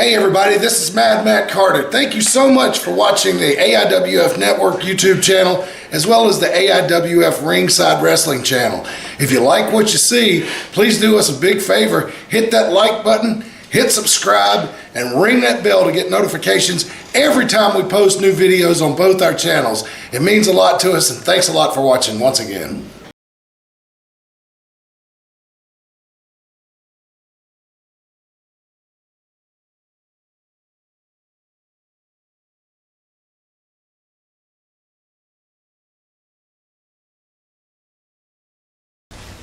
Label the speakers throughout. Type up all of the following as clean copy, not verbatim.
Speaker 1: Hey everybody, this is Mad Matt Carter. Thank you so much for watching the AIWF Network YouTube channel as well as the AIWF Ringside Wrestling channel. If you like what you see, please do us a big favor. Hit that like button, hit subscribe, and ring that bell to get notifications every time we post new videos on both our channels. It means a lot to us, and thanks a lot for watching once again.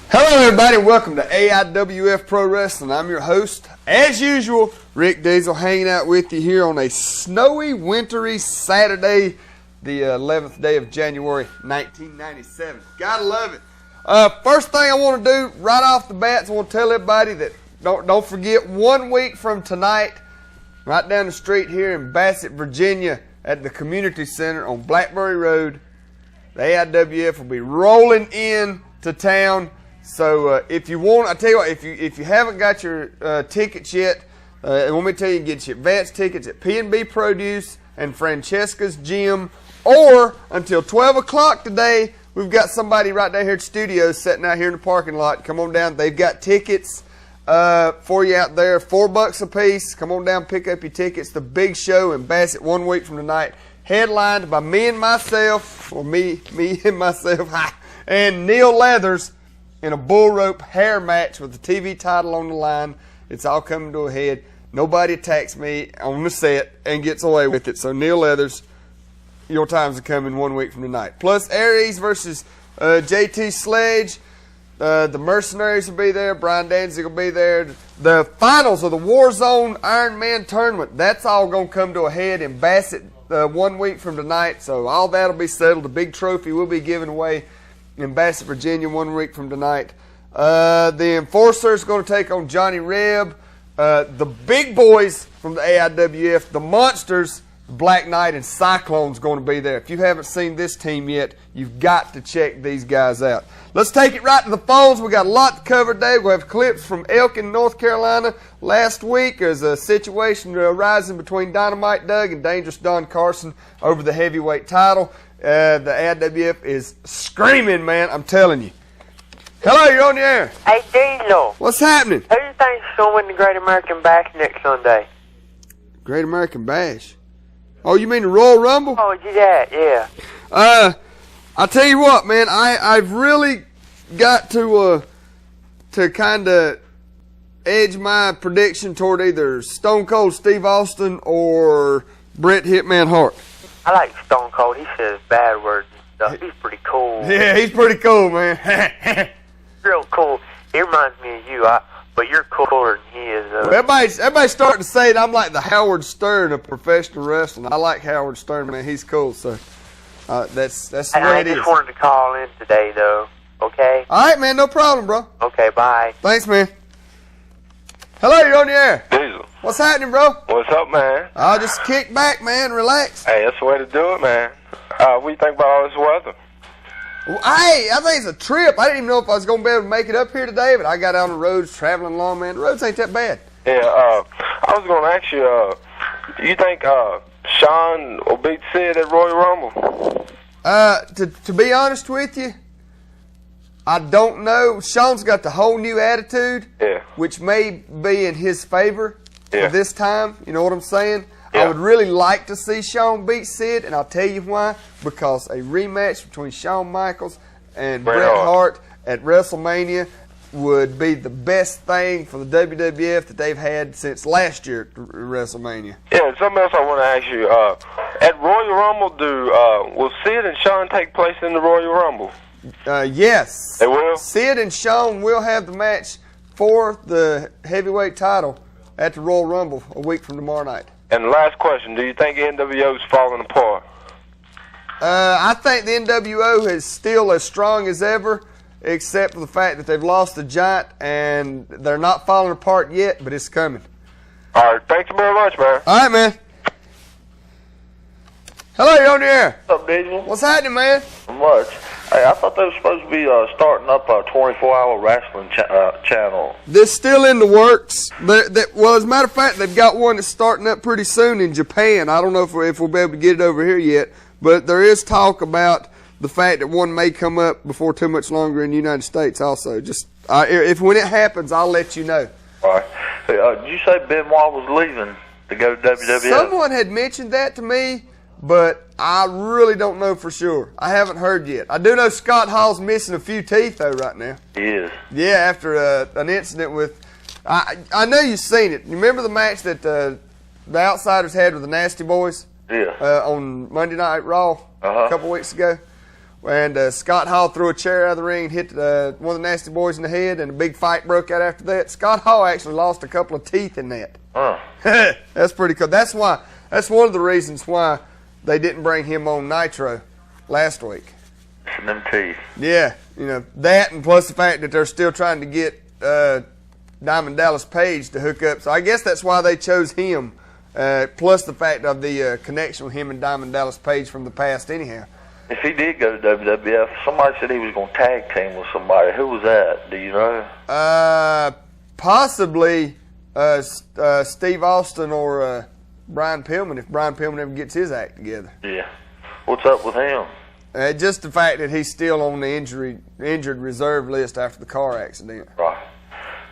Speaker 2: Hello everybody, welcome to AIWF Pro Wrestling. I'm your host, as usual, Rick Diesel, hanging out with you here on a snowy, wintry Saturday, the 11th day of January, 1997. Gotta love it. First thing I want to do right off the bat is I want to tell everybody that don't forget, 1 week from tonight, right down the street here in Bassett, Virginia, at the Community Center on Blackberry Road, the AIWF will be rolling in to town. So if you want, I tell you what, if you haven't got your tickets yet, let me tell you, you can get your advance tickets at P&B Produce and Francesca's Gym, or until 12 o'clock today, we've got somebody right down here at the studio sitting out here in the parking lot. Come on down. They've got tickets for you out there, $4 a piece. Come on down, pick up your tickets. The big show in Bassett 1 week from tonight, headlined by me and myself, and Neil Leathers, in a bull rope hair match with the TV title on the line. It's all coming to a head. Nobody attacks me on the set and gets away with it. So Neil Leathers, your times are coming 1 week from tonight. Plus Aries versus JT Sledge. The Mercenaries will be there. Brian Danzig will be there. The finals of the Warzone Iron Man tournament, that's all going to come to a head in Bassett 1 week from tonight. So all that will be settled. The big trophy will be given away in Bassett, Virginia 1 week from tonight. The Enforcer is going to take on Johnny Reb. The big boys from the AIWF, the Monsters, Black Knight and Cyclone's going to be there. If you haven't seen this team yet, you've got to check these guys out. Let's take it right to the phones. We got a lot to cover today. We have clips from Elkin, North Carolina. Last week, there's a situation arising between Dynamite Doug and Dangerous Don Carson over the heavyweight title. The AIWF is screaming, man, I'm telling you. Hello, you're on the air.
Speaker 3: Hey, Diesel.
Speaker 2: What's happening?
Speaker 3: Who do you think's going to win the Great American Bash next Sunday?
Speaker 2: Great American Bash? Oh, you mean the Royal Rumble?
Speaker 3: Oh, yeah.
Speaker 2: I'll tell you what, man, I've really got to kind of edge my prediction toward either Stone Cold Steve Austin or Bret Hitman Hart.
Speaker 3: I like Stone Cold. He says bad words and stuff. He's pretty cool.
Speaker 2: Yeah, he's pretty cool, man.
Speaker 3: Real cool. He reminds me of you, but you're cooler than he is.
Speaker 2: Everybody's starting to say that I'm like the Howard Stern of professional wrestling. I like Howard Stern, man. He's cool, so that's the way it is.
Speaker 3: I just wanted to call in today, though. Okay?
Speaker 2: All right, man. No problem, bro.
Speaker 3: Okay, bye.
Speaker 2: Thanks, man. Hello, you're on the air.
Speaker 4: Diesel.
Speaker 2: What's happening, bro?
Speaker 4: What's up, man?
Speaker 2: I'll just kick back, man. Relax.
Speaker 4: Hey, that's the way to do it, man. What do you think about all this weather?
Speaker 2: Well, hey, I think it's a trip. I didn't even know if I was going to be able to make it up here today, but I got out on the roads traveling along, man. The roads ain't that bad.
Speaker 4: Yeah, I was going to ask you, do you think Sean will beat Sid at Royal Rumble?
Speaker 2: To be honest with you, I don't know. Sean's got the whole new attitude, which may be in his favor for this time. You know what I'm saying? Yeah. I would really like to see Shawn beat Sid, and I'll tell you why. Because a rematch between Shawn Michaels and Bret Hart at WrestleMania would be the best thing for the WWF that they've had since last year at WrestleMania.
Speaker 4: Yeah, something else I want to ask you. At Royal Rumble, will Sid and Shawn take place in the Royal Rumble?
Speaker 2: Yes.
Speaker 4: They will?
Speaker 2: Sid and Shawn will have the match for the heavyweight title at the Royal Rumble a week from tomorrow night.
Speaker 4: And the last question, do you think NWO's falling apart?
Speaker 2: I think the NWO is still as strong as ever, except for the fact that they've lost the Giant, and they're not falling apart yet, but it's coming.
Speaker 4: All right, thank you very much, man.
Speaker 2: All right, man. Hello, you're on the air.
Speaker 5: What's up, Diesel?
Speaker 2: What's happening, man?
Speaker 5: Not much. Hey, I thought they were supposed to be starting up a 24-hour wrestling channel.
Speaker 2: This still in the works. Well, as a matter of fact, they've got one that's starting up pretty soon in Japan. I don't know if we'll be able to get it over here yet, but there is talk about the fact that one may come up before too much longer in the United States also. Just when it happens, I'll let you know.
Speaker 5: All right. Hey, did you say Benoit was leaving to go to WWF?
Speaker 2: Someone had mentioned that to me, but I really don't know for sure. I haven't heard yet. I do know Scott Hall's missing a few teeth, though, right now.
Speaker 5: He is.
Speaker 2: Yeah, after an incident with... I know you've seen it. You remember the match that the Outsiders had with the Nasty Boys?
Speaker 5: Yeah.
Speaker 2: On Monday Night Raw a couple weeks ago? And Scott Hall threw a chair out of the ring and hit one of the Nasty Boys in the head, and a big fight broke out after that. Scott Hall actually lost a couple of teeth in that. That's pretty cool. That's one of the reasons why they didn't bring him on Nitro last week.
Speaker 5: Them teeth.
Speaker 2: Yeah, that, and plus the fact that they're still trying to get Diamond Dallas Page to hook up. So I guess that's why they chose him, plus the fact of the connection with him and Diamond Dallas Page from the past anyhow.
Speaker 5: If he did go to WWF, somebody said he was going to tag team with somebody. Who was that? Do you know?
Speaker 2: Possibly Steve Austin or Brian Pillman, if Brian Pillman ever gets his act together.
Speaker 5: Yeah. What's up with him?
Speaker 2: Just the fact that he's still on the injured reserve list after the car accident.
Speaker 5: Right.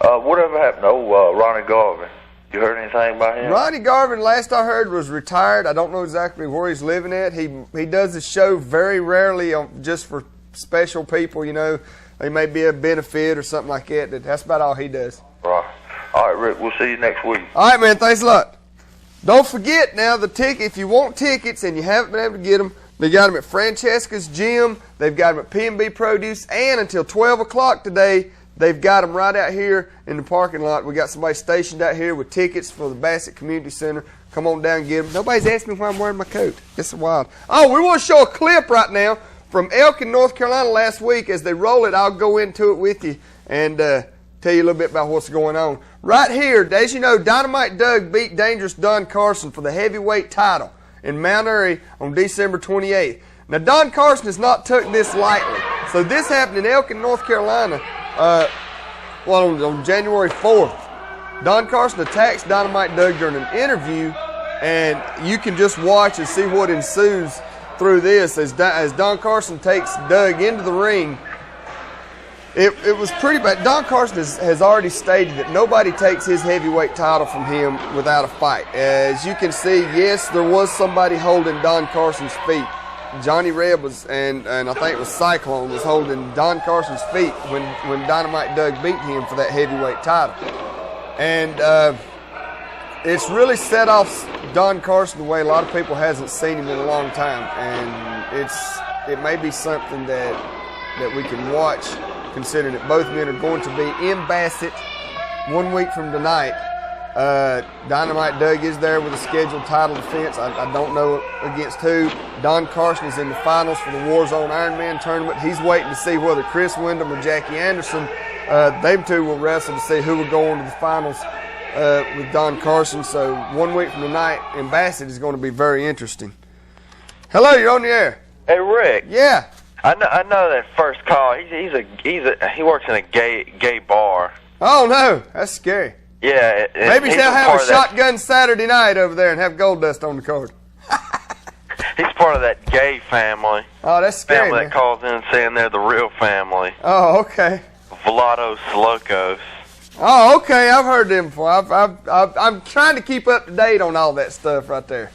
Speaker 5: Whatever happened to Ronnie Garvin? You heard anything about him?
Speaker 2: Ronnie Garvin, last I heard, was retired. I don't know exactly where he's living at. He does the show very rarely, just for special people. They may be a benefit or something like that. That's about all he does.
Speaker 5: Right. All right, Rick. We'll see you next week.
Speaker 2: All right, man. Thanks a lot. Don't forget now the ticket. If you want tickets and you haven't been able to get them, they got them at Francesca's Gym. They've got them at P&B Produce, and until 12 o'clock today, they've got them right out here in the parking lot. We got somebody stationed out here with tickets for the Bassett Community Center. Come on down and get them. Nobody's asking me why I'm wearing my coat. It's wild. Oh, we want to show a clip right now from Elkin, North Carolina last week. As they roll it, I'll go into it with you and tell you a little bit about what's going on. Right here, as you know, Dynamite Doug beat Dangerous Don Carson for the heavyweight title in Mount Airy on December 28th. Now, Don Carson has not took this lightly. So this happened in Elkin, North Carolina, on January 4th. Don Carson attacks Dynamite Doug during an interview, and you can just watch and see what ensues through this as Don Carson takes Doug into the ring. It was pretty bad. Don Carson has already stated that nobody takes his heavyweight title from him without a fight. As you can see, yes, there was somebody holding Don Carson's feet. Johnny Reb was, and I think it was Cyclone, was holding Don Carson's feet when Dynamite Doug beat him for that heavyweight title. And it's really set off Don Carson the way a lot of people hasn't seen him in a long time. And it may be something that we can watch, considering that both men are going to be in Bassett 1 week from tonight. Dynamite Doug is there with a scheduled title defense. I don't know against who. Don Carson is in the finals for the Warzone Ironman tournament. He's waiting to see whether Chris Wyndham or Jackie Anderson, they two will wrestle to see who will go on to the finals with Don Carson. So 1 week from tonight in Bassett is going to be very interesting. Hello, you're on the air.
Speaker 3: Hey, Rick.
Speaker 2: Yeah.
Speaker 3: I know that first call. He works in a gay bar.
Speaker 2: Oh no, that's scary.
Speaker 3: Yeah.
Speaker 2: Maybe they'll have a shotgun Saturday night over there and have gold dust on the card.
Speaker 3: He's part of that gay family.
Speaker 2: Oh, that's scary.
Speaker 3: Family that calls in saying they're the real family.
Speaker 2: Oh, okay.
Speaker 3: Vlados Locos.
Speaker 2: Oh, okay. I've heard them before. I'm trying to keep up to date on all that stuff right there.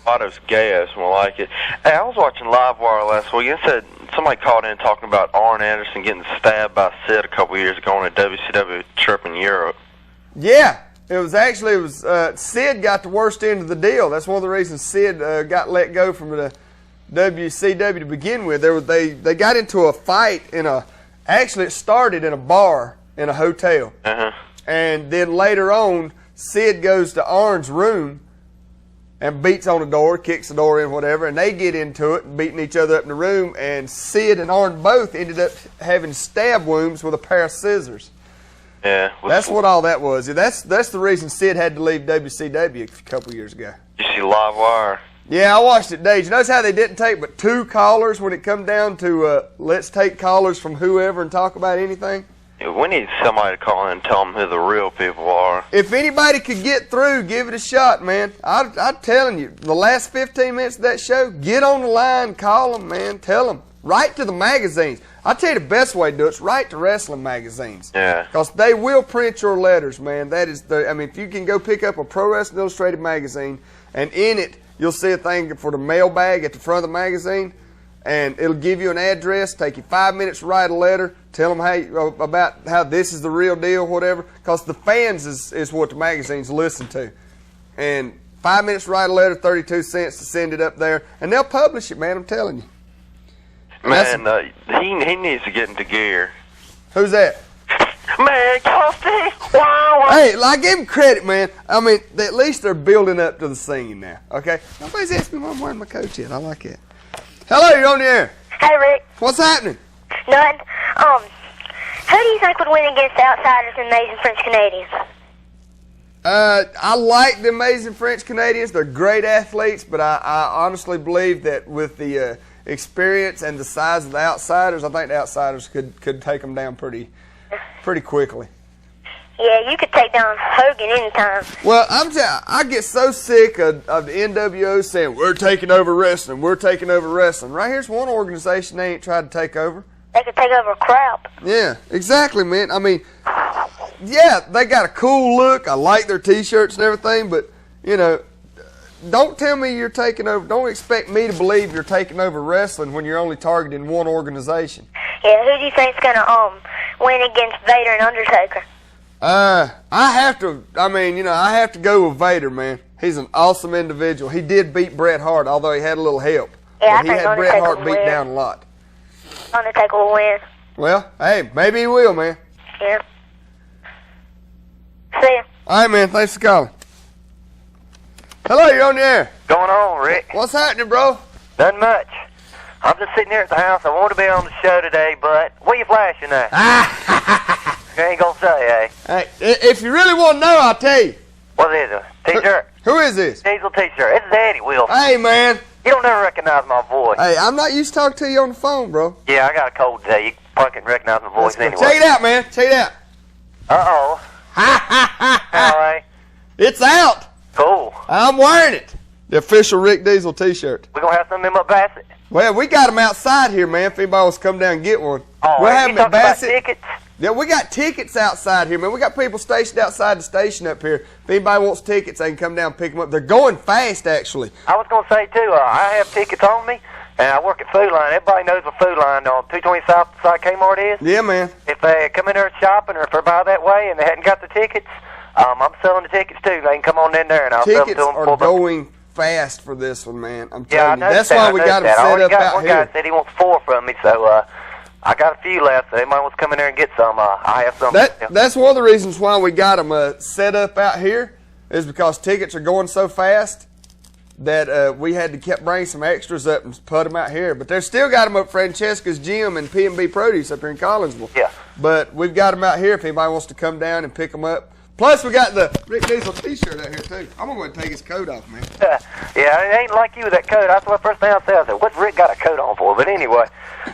Speaker 3: Vlados Gayos, more like it. Hey, I was watching Livewire last week and said somebody called in talking about Arn Anderson getting stabbed by Sid a couple years ago on a WCW trip in Europe.
Speaker 2: Yeah, it was Sid got the worst end of the deal. That's one of the reasons Sid got let go from the WCW to begin with. They got into a fight actually it started in a bar in a hotel.
Speaker 3: Uh-huh.
Speaker 2: And then later on, Sid goes to Arn's room and beats on the door, kicks the door in, whatever, and they get into it and beating each other up in the room, and Sid and Arn both ended up having stab wounds with a pair of scissors.
Speaker 3: Yeah.
Speaker 2: That's what all that was. That's the reason Sid had to leave WCW a couple years ago.
Speaker 3: You see Livewire?
Speaker 2: Yeah, I watched it today. Did you notice how they didn't take but 2 callers when it come down to let's take callers from whoever and talk about anything?
Speaker 3: Yeah, we need somebody to call in and tell them who the real people are.
Speaker 2: If anybody could get through, give it a shot, man. I'm telling you, the last 15 minutes of that show, get on the line, call them, man. Tell them. Write to the magazines. I'll tell you the best way to do it is write to wrestling magazines.
Speaker 3: Yeah.
Speaker 2: Because they will print your letters, man. That is if you can go pick up a Pro Wrestling Illustrated magazine, and in it, you'll see a thing for the mailbag at the front of the magazine, and it'll give you an address, take you 5 minutes to write a letter, tell them about how this is the real deal, whatever, because the fans is what the magazines listen to. And 5 minutes to write a letter, 32 cents to send it up there, and they'll publish it, man, I'm telling you.
Speaker 3: Man, he needs to get into gear.
Speaker 2: Who's that?
Speaker 3: Man, Coffee! Wow!
Speaker 2: Hey, I give him credit, man. I mean, at least they're building up to the scene now, okay? Nobody's asked me why I'm wearing my coat yet. I like it. Hello, you're on the air.
Speaker 6: Hey, Rick.
Speaker 2: What's happening?
Speaker 6: None. Who do you think would win against the Outsiders and Amazing French Canadians?
Speaker 2: I like the Amazing French Canadians. They're great athletes, but I honestly believe that with the experience and the size of the Outsiders, I think the Outsiders could take them down pretty quickly.
Speaker 6: Yeah, you could take down Hogan anytime.
Speaker 2: Well, I get so sick of the NWO saying, we're taking over wrestling, we're taking over wrestling. Right here's one organization they ain't tried to take over.
Speaker 6: They could take over a crowd.
Speaker 2: Yeah, exactly, man. I mean, yeah, they got a cool look. I like their T-shirts and everything, but, don't tell me you're taking over. Don't expect me to believe you're taking over wrestling when you're only targeting one organization.
Speaker 6: Yeah, who do you think's going to win against Vader and Undertaker?
Speaker 2: I have to go with Vader, man. He's an awesome individual. He did beat Bret Hart, although he had a little help.
Speaker 6: Yeah,
Speaker 2: but he had Bret Hart beat down a lot.
Speaker 6: Undertaker will win.
Speaker 2: Well, hey, maybe he will, man.
Speaker 6: Yeah. See ya.
Speaker 2: All right, man. Thanks for calling. Hello, you're on the air.
Speaker 7: Going on, Rick?
Speaker 2: What's happening, bro?
Speaker 7: Nothing much. I'm just sitting here at the house. I want to be on the show today, but what are you flashing at? You ain't gonna say, eh?
Speaker 2: Hey, if you really want to know, I'll tell you.
Speaker 7: What is it? T-shirt?
Speaker 2: Who is this?
Speaker 7: Diesel T-shirt. It's Eddie Wilson.
Speaker 2: Hey, man.
Speaker 7: You don't never recognize my voice.
Speaker 2: Hey, I'm not used to talking to you on the phone, bro.
Speaker 7: Yeah, I got a cold today. You probably can recognize my voice anyway.
Speaker 2: Check it out, man. Check it out.
Speaker 7: Uh-oh. All right.
Speaker 2: It's out.
Speaker 7: Cool.
Speaker 2: I'm wearing it. The official Rick Diesel T-shirt.
Speaker 7: We're going to have some of them up Bassett.
Speaker 2: Well, we got them outside here, man, if anybody wants to come down and get one.
Speaker 7: Oh,
Speaker 2: we'll have
Speaker 7: you
Speaker 2: them at
Speaker 7: talking about
Speaker 2: Bassett.
Speaker 7: tickets?
Speaker 2: Yeah, we got tickets outside here, man. We got people stationed outside the station up here. If anybody wants tickets, they can come down and pick them up. They're going fast, actually.
Speaker 7: I was going to say, too, I have tickets on me, and I work at Food Line. Everybody knows what Food Line on 220 South side Kmart is.
Speaker 2: Yeah, man.
Speaker 7: If they come in there shopping or if they're by that way and they hadn't got the tickets, I'm selling the tickets, too. They can come on in there, and I'll sell them to them.
Speaker 2: Tickets are going fast for this one, man. I'm
Speaker 7: Yeah, I
Speaker 2: telling you.
Speaker 7: know
Speaker 2: That's why we got them set up out
Speaker 7: one
Speaker 2: here.
Speaker 7: guy said he wants 4 from me, so I got a few left. So anybody wants to come in there and get some, I have some.
Speaker 2: That's one of the reasons why we got them set up out here, is because tickets are going so fast that we had to keep bringing some extras up and put them out here. But they've still got them up Francesca's Gym and P&B Produce up here in Collinsville.
Speaker 7: Yeah.
Speaker 2: But we've got them out here if anybody wants to come down and pick them up. Plus, we got the Rick Diesel T-shirt out here, too. I'm going to take his coat off, man.
Speaker 7: Yeah, it ain't like you with that coat. That's the first thing I said. I said, what's Rick got a coat on for? But anyway,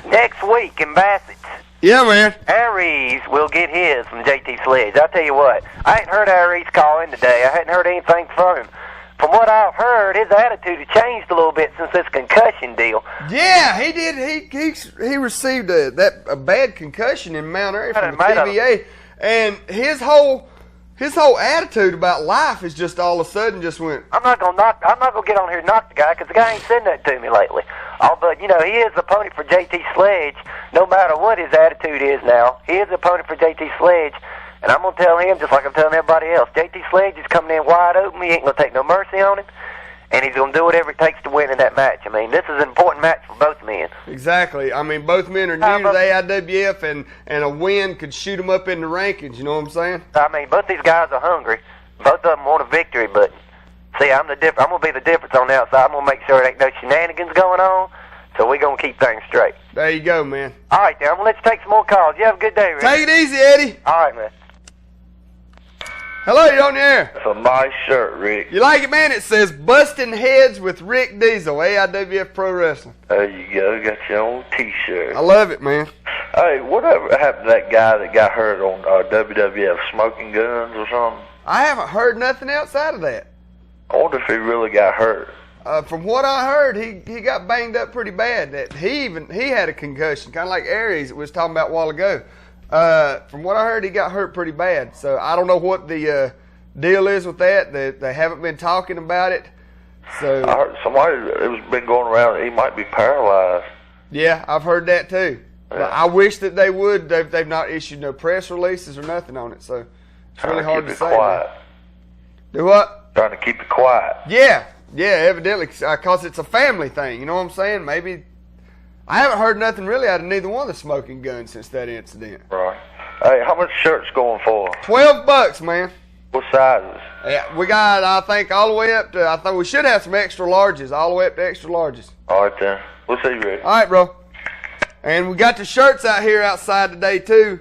Speaker 7: next week in Bassett,
Speaker 2: Yeah, man.
Speaker 7: Aries will get his from JT Sledge. I'll tell you what, I ain't heard Aries call in today. I hadn't heard anything from him. From what I've heard, his attitude has changed a little bit since this concussion deal.
Speaker 2: Yeah, he did. He received a bad concussion in Mount Airy from the TVA, and his whole attitude about life is just all of a sudden just went.
Speaker 7: I'm not gonna get on here and knock the guy because the guy ain't said nothing to me lately. But he is the opponent for JT Sledge. No matter what his attitude is now, he is the opponent for JT Sledge. And I'm going to tell him, just like I'm telling everybody else, JT Sledge is coming in wide open. He ain't going to take no mercy on him. And he's going to do whatever it takes to win in that match. I mean, this is an important match for both men.
Speaker 2: Exactly. I mean, both men are new to the AIWF, and a win could shoot them up in the rankings. You know what I'm saying?
Speaker 7: I mean, both these guys are hungry. Both of them want a victory. But, see, I'm going to be the difference on the outside. I'm going to make sure there ain't no shenanigans going on. So we're going to keep things straight.
Speaker 2: There you go, man.
Speaker 7: All right, then. I'm going to let you take some more calls. You have a good day, Rick.
Speaker 2: Take it easy, Eddie.
Speaker 7: All right, man.
Speaker 2: Hello, you on the air?
Speaker 5: That's a nice shirt, Rick.
Speaker 2: You like it, man? It says Busting Heads with Rick Diesel, AIWF Pro Wrestling.
Speaker 5: There you go. Got your own T-shirt.
Speaker 2: I love it, man.
Speaker 5: Hey, whatever happened to that guy that got hurt on WWF, smoking guns or something?
Speaker 2: I haven't heard nothing outside of that.
Speaker 5: I wonder if he really got hurt.
Speaker 2: From what I heard, he got banged up pretty bad. That he had a concussion, kind of like Aries that we was talking about a while ago. From what I heard, he got hurt pretty bad. So I don't know what the deal is with that. They haven't been talking about it. So
Speaker 5: I heard somebody it was been going around that he might be paralyzed.
Speaker 2: yeah, I've heard that too.
Speaker 5: Yeah.
Speaker 2: But I wish that they would. They've not issued no press releases or nothing on it. So it's really hard to
Speaker 5: keep
Speaker 2: say.
Speaker 5: it quiet.
Speaker 2: Do what?
Speaker 5: Trying to keep it quiet.
Speaker 2: Yeah, evidently, because it's a family thing. You know what I'm saying? Maybe I haven't heard nothing really out of neither one of the smoking guns since that incident.
Speaker 5: Right. Hey, how much shirts going for?
Speaker 2: $12, man.
Speaker 5: What sizes?
Speaker 2: Yeah, we got, I think, all the way up to, I think we should have some extra larges, all the way up to extra larges.
Speaker 5: All right, then. We'll see you, Rick.
Speaker 2: All right, bro. And we got the shirts out here outside today, too.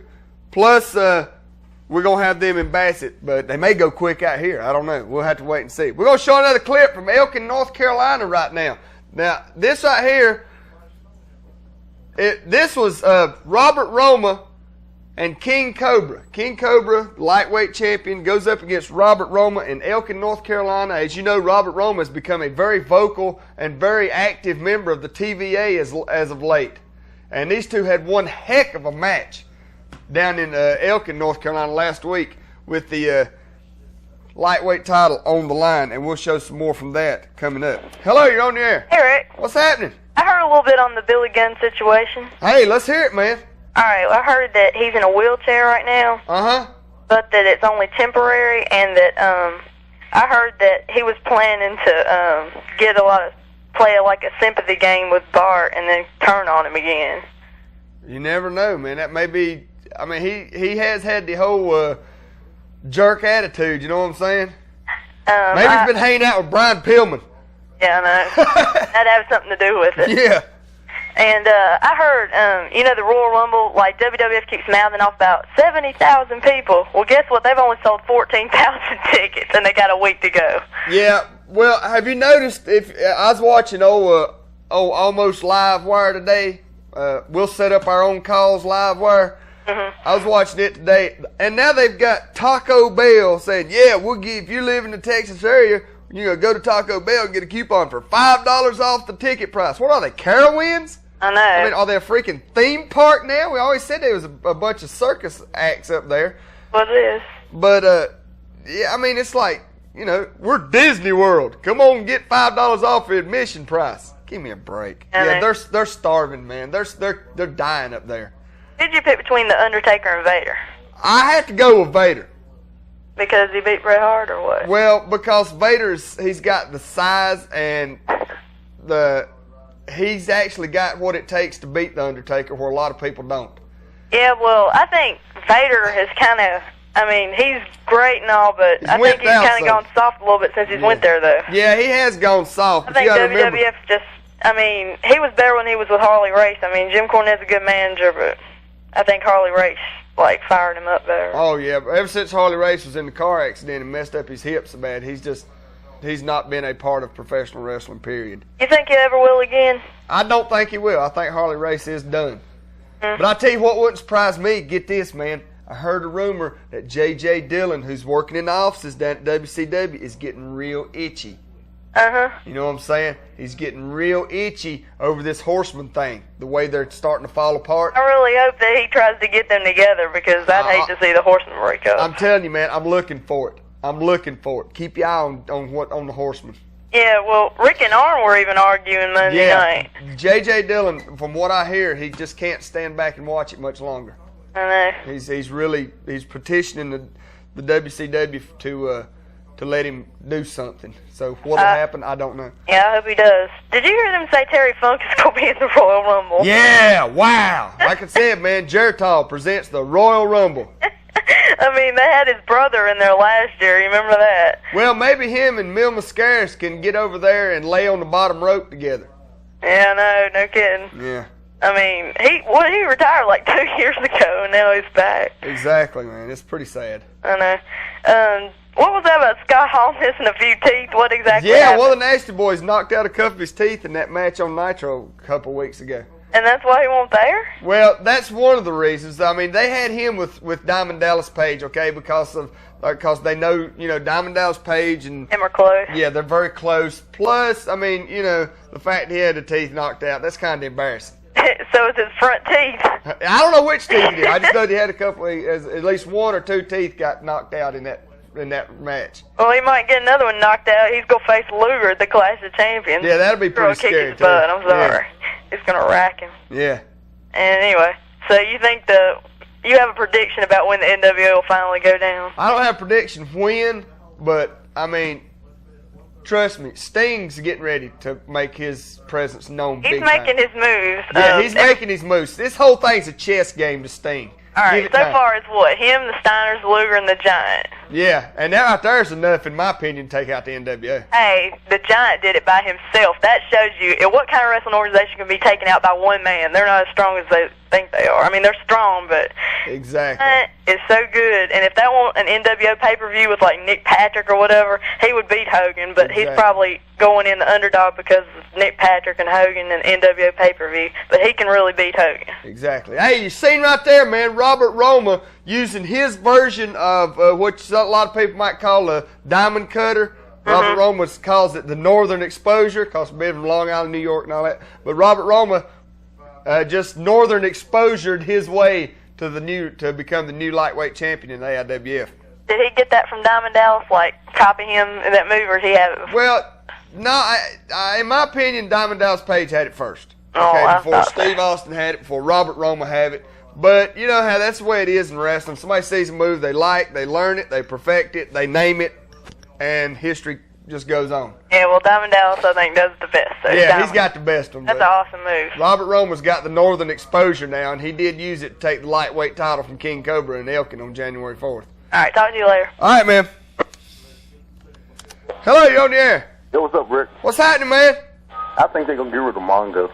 Speaker 2: Plus, we're going to have them in Bassett, but they may go quick out here. I don't know. We'll have to wait and see. We're going to show another clip from Elkin, North Carolina right now. Now, this right here, this was Robert Roma and King Cobra. King Cobra, lightweight champion, goes up against Robert Roma in Elkin, North Carolina. As you know, Robert Roma has become a very vocal and very active member of the TVA as of late. And these two had one heck of a match down in Elkin, North Carolina last week with the lightweight title on the line. And we'll show some more from that coming up. Hello, you're on the air.
Speaker 6: Hey, Rick.
Speaker 2: What's happening?
Speaker 6: I heard a little bit on the Billy Gunn situation.
Speaker 2: Hey, let's hear it, man.
Speaker 6: All right, I heard that he's in a wheelchair right now, but that it's only temporary, and that I heard that he was planning to play like a sympathy game with Bart and then turn on him again.
Speaker 2: You never know, man. That may be. I mean, he has had the whole jerk attitude. You know what I'm saying? Maybe he's been hanging out with Brian Pillman.
Speaker 6: Yeah, I know. That'd have something to do with it.
Speaker 2: Yeah.
Speaker 6: And I heard, you know, the Royal Rumble, like WWF keeps mouthing off about 70,000 people. Well, guess what? They've only sold 14,000 tickets, and they got a week to go.
Speaker 2: Yeah. Well, have you noticed? If I was watching Almost Live Wire today, we'll set up our own calls live wire. Mm-hmm. I was watching it today, and now they've got Taco Bell saying, "Yeah, we'll give if you live in the Texas area, you're gonna go to Taco Bell and get a coupon for $5 off the ticket price." What are they, Carowinds?
Speaker 6: I know.
Speaker 2: I mean, are they a freaking theme park now? We always said there was a bunch of circus acts up there.
Speaker 6: What it is?
Speaker 2: But yeah, I mean, it's like, you know, we're Disney World. Come on, and get $5 off the admission price. Give me a break. Yeah, they're starving, man. They're dying up there.
Speaker 6: Who did you pick between the Undertaker and Vader?
Speaker 2: I have to go with Vader.
Speaker 6: Because he beat Bret Hart, or what?
Speaker 2: Well, because he's got the size and he's actually got what it takes to beat the Undertaker, where a lot of people don't.
Speaker 6: Yeah, well, I think Vader has kind of. I mean, he's great and all, but I think he's kind of gone soft a little bit since he's went there, though.
Speaker 2: Yeah, he has gone soft.
Speaker 6: I think WWF's just. I mean, he was better when he was with Harley Race. I mean, Jim Cornette's a good manager, but I think Harley Race fired him up better.
Speaker 2: Oh yeah, but ever since Harley Race was in the car accident and messed up his hips so bad, he's not been a part of professional wrestling, period.
Speaker 6: You think he ever will again?
Speaker 2: I don't think he will. I think Harley Race is done. But I tell you what wouldn't surprise me. Get this, man. I heard a rumor that J.J. Dillon, who's working in the offices down at WCW, is getting real itchy. You know what I'm saying? He's getting real itchy over this Horseman thing, the way they're starting to fall apart.
Speaker 6: I really hope that he tries to get them together, because I'd hate to see the Horseman break up.
Speaker 2: I'm telling you, man, I'm looking for it. Keep your eye on the Horseman.
Speaker 6: Yeah, well, Rick and Arn were even arguing Monday night.
Speaker 2: J.J. Dillon, from what I hear, he just can't stand back and watch it much longer.
Speaker 6: I know.
Speaker 2: He's petitioning the WCW to let him do something. So what'll happen, I don't know.
Speaker 6: Yeah, I hope he does. Did you hear them say Terry Funk is going to be in the Royal Rumble?
Speaker 2: Yeah, wow. Like I said, man, Geritol presents the Royal Rumble.
Speaker 6: I mean, they had his brother in there last year. You remember that?
Speaker 2: Well, maybe him and Mil Mascaris can get over there and lay on the bottom rope together.
Speaker 6: Yeah, no kidding.
Speaker 2: Yeah.
Speaker 6: I mean, he retired like 2 years ago, and now he's back.
Speaker 2: Exactly, man. It's pretty sad.
Speaker 6: I know. What was that about Scott Hall missing a few teeth? What exactly
Speaker 2: Yeah,
Speaker 6: happened?
Speaker 2: one of the Nasty Boys knocked out a couple of his teeth in that match on Nitro a couple weeks ago.
Speaker 6: And that's why he won't there?
Speaker 2: Well, that's one of the reasons. I mean, they had him with Diamond Dallas Page, okay, because they know, Diamond Dallas Page and
Speaker 6: Him are close.
Speaker 2: yeah, they're very close. Plus, I mean, the fact he had the teeth knocked out, that's kind of embarrassing.
Speaker 6: So it's his front teeth.
Speaker 2: I don't know which teeth he did. I just know he had a couple, at least one or two teeth got knocked out in that match.
Speaker 6: Well, he might get another one knocked out. He's gonna face Luger at the Clash of Champions.
Speaker 2: Yeah, that'll be pretty
Speaker 6: kick
Speaker 2: scary
Speaker 6: his butt. I'm sorry.
Speaker 2: Yeah.
Speaker 6: He's gonna rack him.
Speaker 2: Yeah.
Speaker 6: And anyway, so you think you have a prediction about when the NWO will finally go down?
Speaker 2: I don't have a prediction when, but I mean, trust me, Sting's getting ready to make his presence known.
Speaker 6: He's making his moves.
Speaker 2: Yeah, he's making his moves. This whole thing's a chess game to Sting.
Speaker 6: All right, so far it's what? Him, the Steiners, Luger, and the Giant.
Speaker 2: Yeah, and that right there is enough, in my opinion, to take out the NWO.
Speaker 6: Hey, the Giant did it by himself. That shows you what kind of wrestling organization can be taken out by one man. They're not as strong as they think they are. I mean, they're strong, but
Speaker 2: exactly,
Speaker 6: it's so good. And if that weren't an NWO pay-per-view with like Nick Patrick or whatever, he would beat Hogan. But he's probably going in the underdog because of Nick Patrick and Hogan and NWO pay-per-view. But he can really beat Hogan.
Speaker 2: Exactly. Hey, you seen right there, man, Robert Roma using his version of what a lot of people might call a diamond cutter. Robert Roma calls it the Northern Exposure, because he's been from Long Island, New York, and all that. But Robert Roma just Northern Exposured his way to become the new lightweight champion in the AIWF.
Speaker 6: Did he get that from Diamond Dallas? Like copy him in that move, or did he have it?
Speaker 2: Well, no. In my opinion, Diamond Dallas Page had it first.
Speaker 6: Okay,
Speaker 2: before Steve Austin had it, before Robert Roma had it. But you know how that's the way it is in wrestling. Somebody sees a move they like, they learn it, they perfect it, they name it, and history just goes on.
Speaker 6: Yeah, well, Diamond Dallas, I think, does the best. So
Speaker 2: yeah, he's got the best of them.
Speaker 6: That's an awesome move.
Speaker 2: Robert Roma's got the Northern Exposure now, and he did use it to take the lightweight title from King Cobra in Elkin on January 4th.
Speaker 6: All right, talk to you later.
Speaker 2: All right, man. Hello, you on the air?
Speaker 8: Yo, what's up, Rick?
Speaker 2: What's happening, man?
Speaker 8: I think they're going to get rid of Mongo.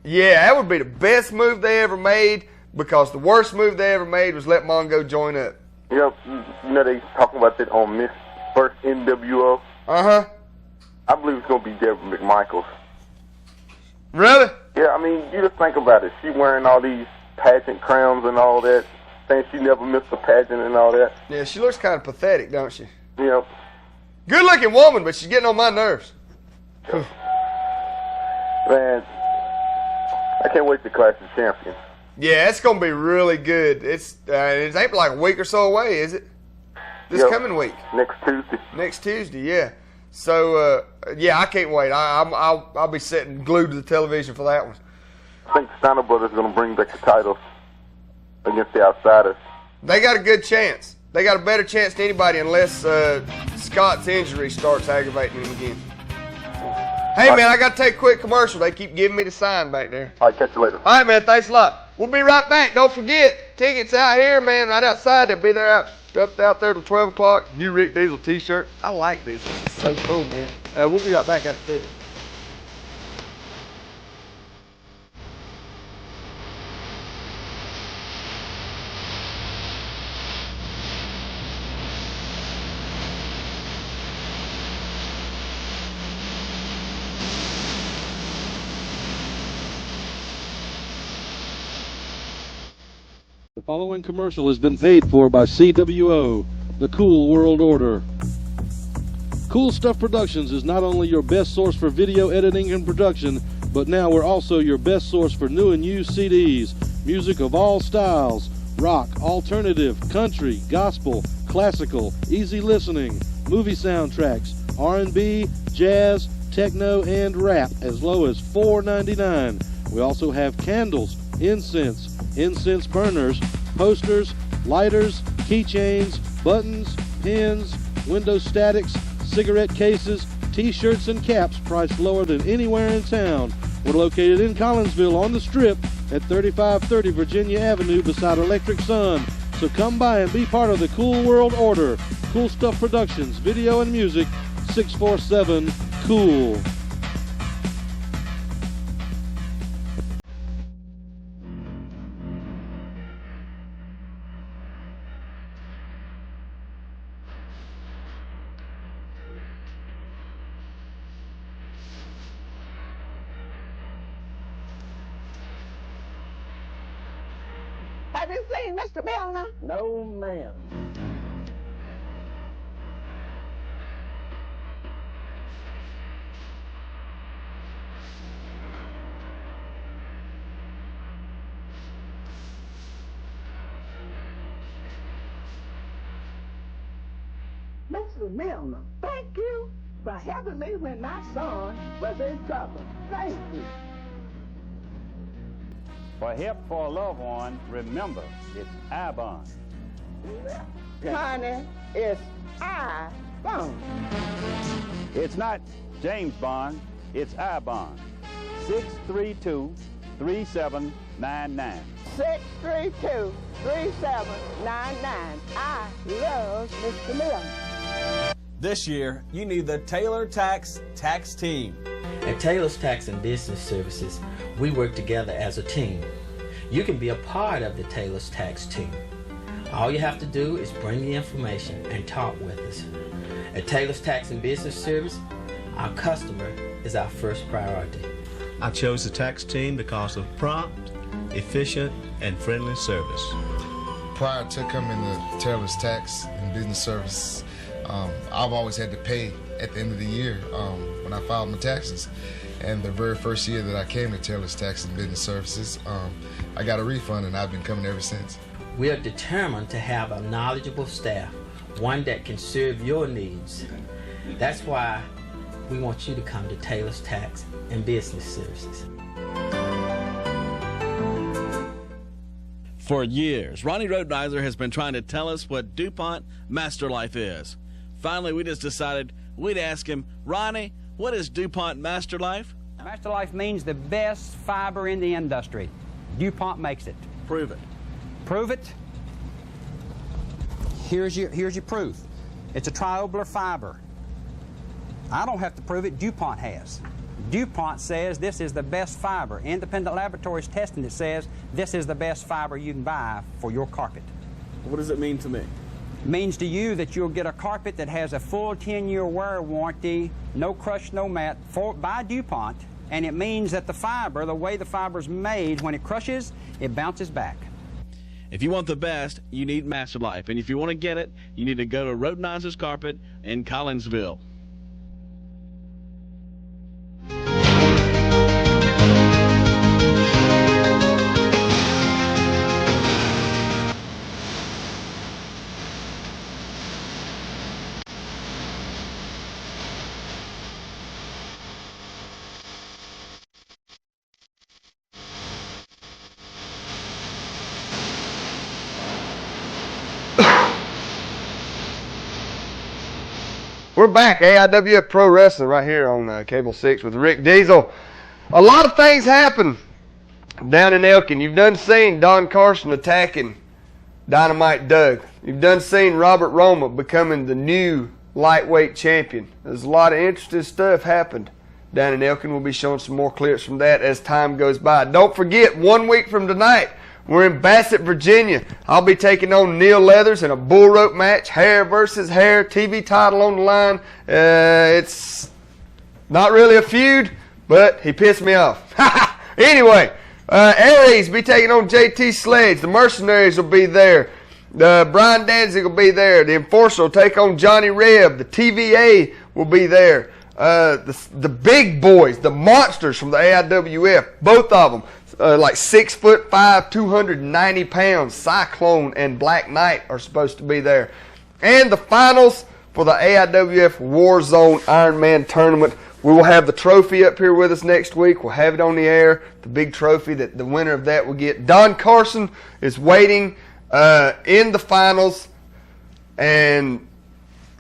Speaker 2: Yeah, that would be the best move they ever made, because the worst move they ever made was let Mongo join up.
Speaker 8: You know they talking about that on Miss First NWO.
Speaker 2: Uh-huh.
Speaker 8: I believe it's going to be Deborah McMichaels.
Speaker 2: Really?
Speaker 8: Yeah, I mean, you just think about it. She wearing all these pageant crowns and all that, saying she never missed a pageant and all that.
Speaker 2: Yeah, she looks kind of pathetic, don't she?
Speaker 8: Yeah.
Speaker 2: Good-looking woman, but she's getting on my nerves.
Speaker 8: Man, I can't wait to Clash of Champions.
Speaker 2: Yeah, it's going to be really good. It ain't like a week or so away, is it? This coming week.
Speaker 8: Next Tuesday.
Speaker 2: Next Tuesday, yeah. So, yeah, I can't wait. I'll be sitting glued to the television for that one.
Speaker 8: I think the Steiner brothers are going to bring back the titles against the Outsiders.
Speaker 2: They got a good chance. They got a better chance than anybody unless Scott's injury starts aggravating him again. Hey, man, I got to take a quick commercial. They keep giving me the sign back there.
Speaker 8: All right, catch you later.
Speaker 2: All right, man, thanks a lot. We'll be right back. Don't forget, tickets out here, man, right outside. They'll be there out there till 12 o'clock. New Rick Diesel t-shirt. I like these. It's so cool, man. We'll be right back after this.
Speaker 9: The following commercial has been paid for by CWO, the Cool World Order. Cool Stuff Productions is not only your best source for video editing and production, but now we're also your best source for new and used CDs, music of all styles, rock, alternative, country, gospel, classical, easy listening, movie soundtracks, R&B, jazz, techno, and rap as low as $4.99. We also have candles, incense burners, posters, lighters, keychains, buttons, pins, window statics, cigarette cases, t-shirts, and caps priced lower than anywhere in town. We're located in Collinsville on the Strip at 3530 Virginia Avenue beside Electric Sun. So come by and be part of the Cool World Order. Cool Stuff Productions, video and music, 647-COOL.
Speaker 10: Have you seen Mr. Milner?
Speaker 11: No, ma'am.
Speaker 10: Mr. Milner, thank you for helping me when my son was in trouble. Thank you.
Speaker 12: For help for a loved one, remember, it's I-Bond.
Speaker 10: Honey, it's I-Bond.
Speaker 12: It's not James Bond, it's I-Bond. 632-3799.
Speaker 10: 632-3799. I love Mr. Milner.
Speaker 13: This year, you need the Taylor Tax Team.
Speaker 14: At Taylor's Tax and Business Services, we work together as a team. You can be a part of the Taylor's Tax Team. All you have to do is bring the information and talk with us. At Taylor's Tax and Business Service, our customer is our first priority.
Speaker 15: I chose the tax team because of prompt, efficient, and friendly service.
Speaker 16: Prior to coming to Taylor's Tax and Business Service, I've always had to pay at the end of the year when I filed my taxes. And the very first year that I came to Taylor's Tax and Business Services, I got a refund, and I've been coming ever since.
Speaker 14: We are determined to have a knowledgeable staff, one that can serve your needs. That's why we want you to come to Taylor's Tax and Business Services.
Speaker 17: For years, Ronnie Rodenheiser has been trying to tell us what DuPont Master Life is. Finally, we just decided we'd ask him, Ronnie, what is DuPont Master Life?
Speaker 18: Master Life means the best fiber in the industry. DuPont makes it.
Speaker 17: Prove it.
Speaker 18: Prove it? Here's your proof. It's a triobular fiber. I don't have to prove it, DuPont has. DuPont says this is the best fiber. Independent laboratories testing it says this is the best fiber you can buy for your carpet.
Speaker 17: What does it mean to me?
Speaker 18: It means to you that you'll get a carpet that has a full 10-year wear warranty, no crush, no mat, by DuPont, and it means that the fiber, the way the fiber's made, when it crushes, it bounces back.
Speaker 17: If you want the best, you need Master Life, and if you want to get it, you need to go to Rodenheiser's Carpet in Collinsville.
Speaker 2: We're back, AIWF Pro Wrestling right here on Cable 6 with Rick Diesel. A lot of things happen down in Elkin. You've done seen Don Carson attacking Dynamite Doug. You've done seen Robert Roma becoming the new lightweight champion. There's a lot of interesting stuff happened down in Elkin. We'll be showing some more clips from that as time goes by. Don't forget, 1 week from tonight, we're in Bassett, Virginia. I'll be taking on Neil Leathers in a bull rope match, hair versus hair, TV title on the line. It's not really a feud, but he pissed me off. Anyway, Aries be taking on JT Sledge. The Mercenaries will be there. Brian Danzig will be there. The Enforcer will take on Johnny Reb. The TVA will be there. The big boys, the monsters from the AIWF, both of them. Like 6'5", 290 pounds, Cyclone and Black Knight are supposed to be there. And the finals for the AIWF Warzone Ironman tournament. We will have the trophy up here with us next week. We'll have it on the air. The big trophy that the winner of that will get. Don Carson is waiting in the finals, and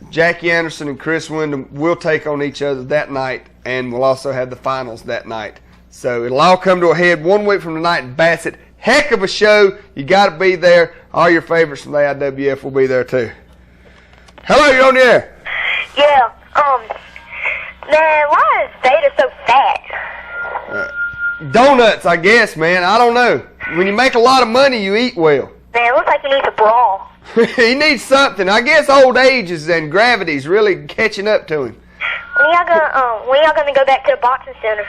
Speaker 2: Jackie Anderson and Chris Wyndham will take on each other that night, and we'll also have the finals that night. So it'll all come to a head 1 week from tonight in Bassett. Heck of a show. You got to be there. All your favorites from the AIWF will be there too. Hello, you're on the air.
Speaker 19: Yeah, man, why is Vader so fat?
Speaker 2: Donuts, I guess, man. I don't know. When you make a lot of money, you eat well.
Speaker 19: Man, it looks like he needs a bra.
Speaker 2: He needs something. I guess old age and gravity's really catching up to him.
Speaker 19: When y'all gonna go back to the boxing center?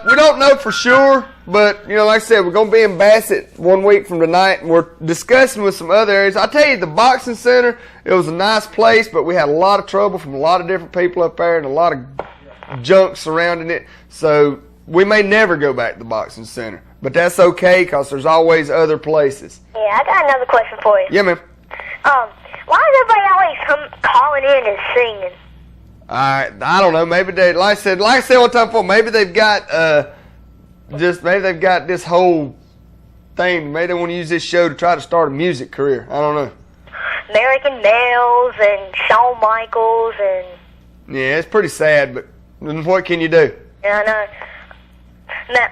Speaker 2: We don't know for sure, but, you know, like I said, we're going to be in Bassett 1 week from tonight, and we're discussing with some other areas. I'll tell you, the boxing center, it was a nice place, but we had a lot of trouble from a lot of different people up there and a lot of junk surrounding it. So we may never go back to the boxing center, but that's okay because there's always other places.
Speaker 19: Yeah, I got another question for you.
Speaker 2: Yeah, man.
Speaker 19: Why does everybody always come calling in and singing?
Speaker 2: I don't know. Maybe they, like I said one time before, maybe they've got maybe they've got this whole thing. Maybe they want to use this show to try to start a music career. I don't know.
Speaker 19: American Males and Shawn Michaels and.
Speaker 2: Yeah, it's pretty sad, but what can you do?
Speaker 19: Yeah, I know.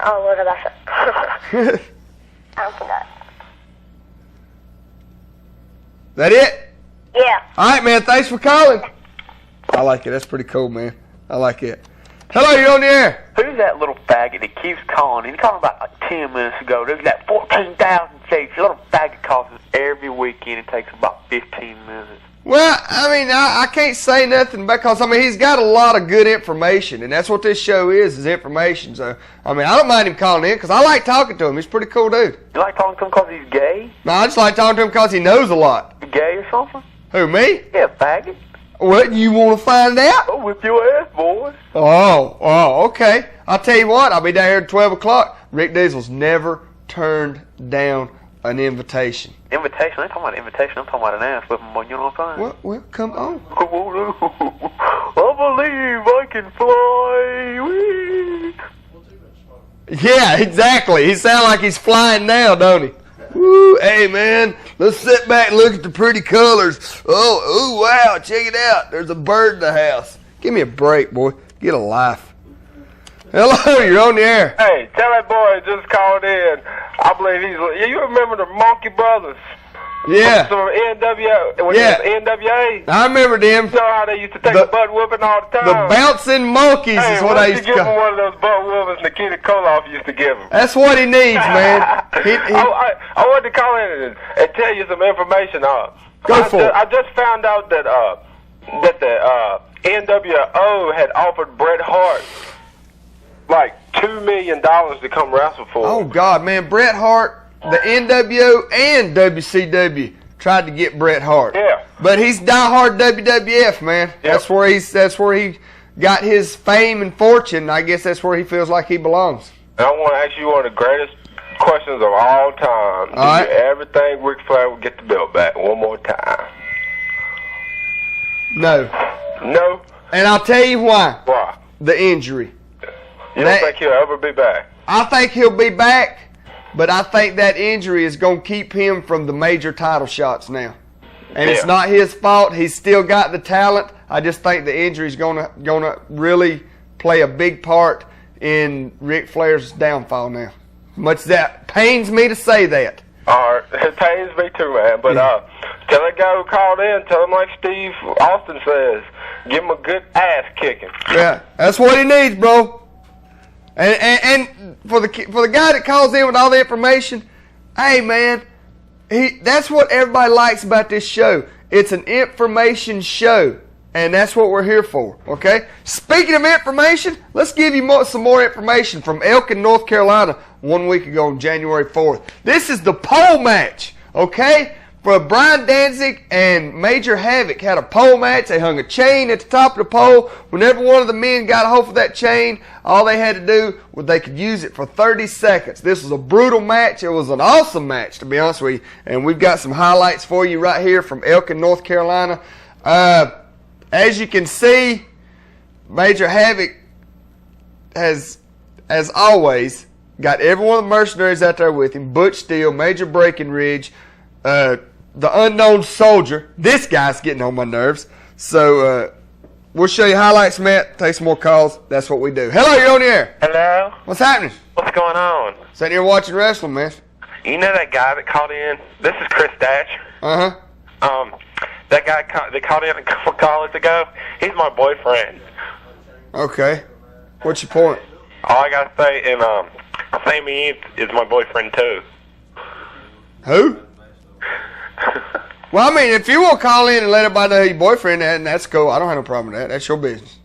Speaker 19: Oh, what did I say? I forgot.
Speaker 2: That it?
Speaker 19: Yeah.
Speaker 2: All right, man. Thanks for calling. I like it. That's pretty cool, man. I like it. Hello, you're on the air.
Speaker 11: Who's that little faggot that keeps calling? He called about like 10 minutes ago. There's that 14,000 seats. The little faggot calls us every weekend. It takes about 15 minutes.
Speaker 2: Well, I mean, I can't say nothing because, I mean, he's got a lot of good information, and that's what this show is information. So, I mean, I don't mind him calling in because I like talking to him. He's a pretty cool dude.
Speaker 11: You like talking to him because he's gay?
Speaker 2: No, I just like talking to him because he knows a lot.
Speaker 11: You gay or something?
Speaker 2: Who, me?
Speaker 11: Yeah, faggot.
Speaker 2: What, you want to find out?
Speaker 11: Oh, whip your ass, boy.
Speaker 2: Oh, okay. I'll tell you what, I'll be down here at 12 o'clock. Rick Diesel's never turned down an invitation.
Speaker 11: Invitation? I ain't talking about invitation. I'm talking about an ass whipping, boy. You know what I'm saying?
Speaker 2: Well, come on.
Speaker 11: I believe I can fly.
Speaker 2: Yeah, exactly. He sounds like he's flying now, don't he? Woo, hey, man, let's sit back and look at the pretty colors. Oh, wow, check it out. There's a bird in the house. Give me a break, boy. Get a life. Hello, you're on the air.
Speaker 4: Hey, tell that boy just called in. I believe he's. You remember the Monkey Brothers?
Speaker 2: Yeah.
Speaker 4: Some NWA.
Speaker 2: Yeah.
Speaker 4: NWA.
Speaker 2: I remember them.
Speaker 4: You know how they used to take the butt whooping all the time?
Speaker 2: The bouncing monkeys is what I used to
Speaker 4: give him
Speaker 2: call.
Speaker 4: one of those butt whoopings Nikita Koloff used to give him.
Speaker 2: That's what he needs, man.
Speaker 4: I wanted to call in and tell you some information.
Speaker 2: Go for it.
Speaker 4: I just found out that the NWO had offered Bret Hart like $2 million to come wrestle for.
Speaker 2: Oh God, man, Bret Hart, the NWO and WCW tried to get Bret Hart.
Speaker 4: Yeah.
Speaker 2: But he's diehard WWF, man. Yep. That's where he got his fame and fortune. I guess that's where he feels like he belongs.
Speaker 4: And I want to ask you one of the greatest questions of all time. Do you ever think Ric Flair would get the belt back one more time?
Speaker 2: No.
Speaker 4: No?
Speaker 2: And I'll tell you why.
Speaker 4: Why?
Speaker 2: The injury.
Speaker 4: You don't think he'll ever be back?
Speaker 2: I think he'll be back, but I think that injury is going to keep him from the major title shots now. And it's not his fault. He's still got the talent. I just think the injury is going to really play a big part in Ric Flair's downfall now. Much that pains me to say that.
Speaker 4: All right. It pains me too, man. But tell that guy who called in, tell him like Steve Austin says, give him a good ass kicking.
Speaker 2: Yeah, that's what he needs, bro. And for the guy that calls in with all the information, hey man, that's what everybody likes about this show. It's an information show, and that's what we're here for. Okay. Speaking of information, let's give you some more information from Elkin, North Carolina, 1 week ago on January 4th. This is the pole match. Okay. For Brian Danzig and Major Havoc had a pole match. They hung a chain at the top of the pole. Whenever one of the men got a hold of that chain, all they had to do was they could use it for 30 seconds. This was a brutal match. It was an awesome match, to be honest with you. And we've got some highlights for you right here from Elkin, North Carolina. As you can see, Major Havoc has, as always, got every one of the mercenaries out there with him. Butch Steele, Major Breckenridge, the Unknown Soldier. This guy's getting on my nerves. So we'll show you highlights, Matt. Take some more calls. That's what we do. Hello, you're on the air.
Speaker 3: Hello?
Speaker 2: What's happening?
Speaker 3: What's going on?
Speaker 2: Sitting here watching wrestling, man.
Speaker 3: You know that guy that called in? This is Chris Thatch.
Speaker 2: Uh-huh.
Speaker 3: That guy that called in a couple callers ago, he's my boyfriend.
Speaker 2: Okay. What's your point?
Speaker 3: All I gotta say, and Sammy is my boyfriend too.
Speaker 2: Who? Well, I mean, if you want to call in and let everybody know who your boyfriend is, that's cool. I don't have no problem with that. That's your business.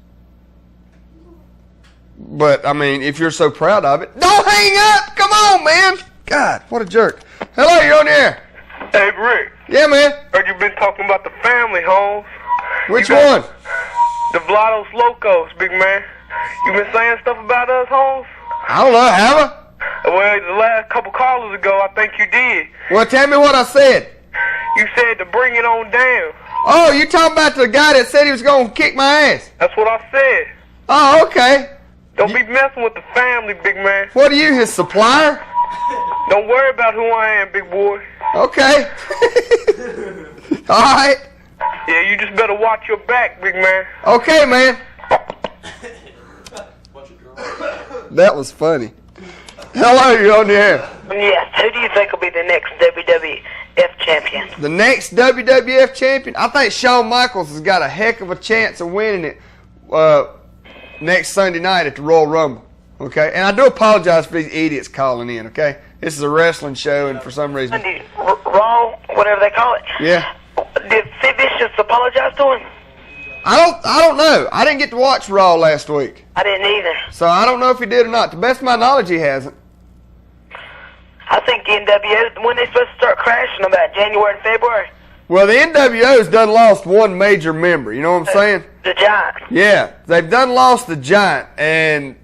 Speaker 2: But, I mean, if you're so proud of it, don't hang up! Come on, man! God, what a jerk. Hello, you're on the air.
Speaker 4: Hey, Rick.
Speaker 2: Yeah, man.
Speaker 4: Heard you been talking about the family, Holmes.
Speaker 2: Which one?
Speaker 4: The Vlados Locos, big man. You been saying stuff about us, Holmes?
Speaker 2: I don't know, have I?
Speaker 4: Well, the last couple callers ago, I think you did.
Speaker 2: Well, tell me what I said.
Speaker 4: You said to bring it on down.
Speaker 2: Oh, you talking about the guy that said he was going to kick my ass?
Speaker 4: That's what I said.
Speaker 2: Oh, okay.
Speaker 4: Don't be messing with the family, big man.
Speaker 2: What are you, his supplier?
Speaker 4: Don't worry about who I am, big boy.
Speaker 2: Okay. All right.
Speaker 4: Yeah, you just better watch your back, big man.
Speaker 2: Okay, man. That was funny. Hello, you're on the air.
Speaker 20: Yes, who do you think will be the next WWF champion?
Speaker 2: The next WWF champion? I think Shawn Michaels has got a heck of a chance of winning it next Sunday night at the Royal Rumble. Okay? And I do apologize for these idiots calling in, okay? This is a wrestling show, and for some reason...
Speaker 20: Raw, whatever they call it.
Speaker 2: Yeah.
Speaker 20: Did Sid Vicious apologize to him?
Speaker 2: I don't know. I didn't get to watch Raw last week.
Speaker 20: I didn't either.
Speaker 2: So I don't know if he did or not. To the best of my knowledge, he hasn't.
Speaker 20: I think the NWO, when they supposed to start crashing about January and February?
Speaker 2: Well, the NWO's done lost one major member. You know what I'm saying?
Speaker 20: The Giant.
Speaker 2: Yeah, they've done lost the Giant, and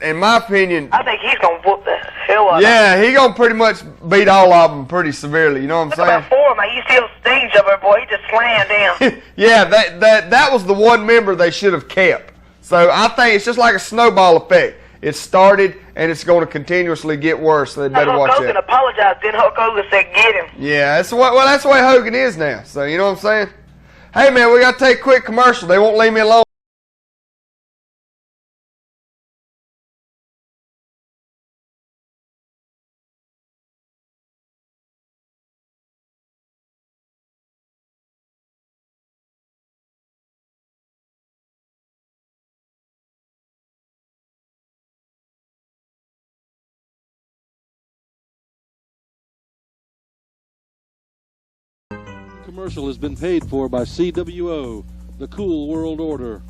Speaker 2: in my opinion,
Speaker 20: I think he's gonna whoop the hell out of him.
Speaker 2: yeah, he gonna pretty much beat all of them pretty severely. You know what I'm saying?
Speaker 20: About 4 of them. I used to hear Sting's over there, boy. He just slammed him.
Speaker 2: Yeah, that was the one member they should have kept. So I think it's just like a snowball effect. It started, and it's going to continuously get worse. So they better watch
Speaker 20: Hulk Hogan
Speaker 2: it.
Speaker 20: apologized. Then Hulk Hogan said, "Get him."
Speaker 2: Yeah, that's the way Hogan is now. So you know what I'm saying? Hey man, we got to take a quick commercial. They won't leave me alone.
Speaker 9: Commercial has been paid for by CWO, the Cool World Order.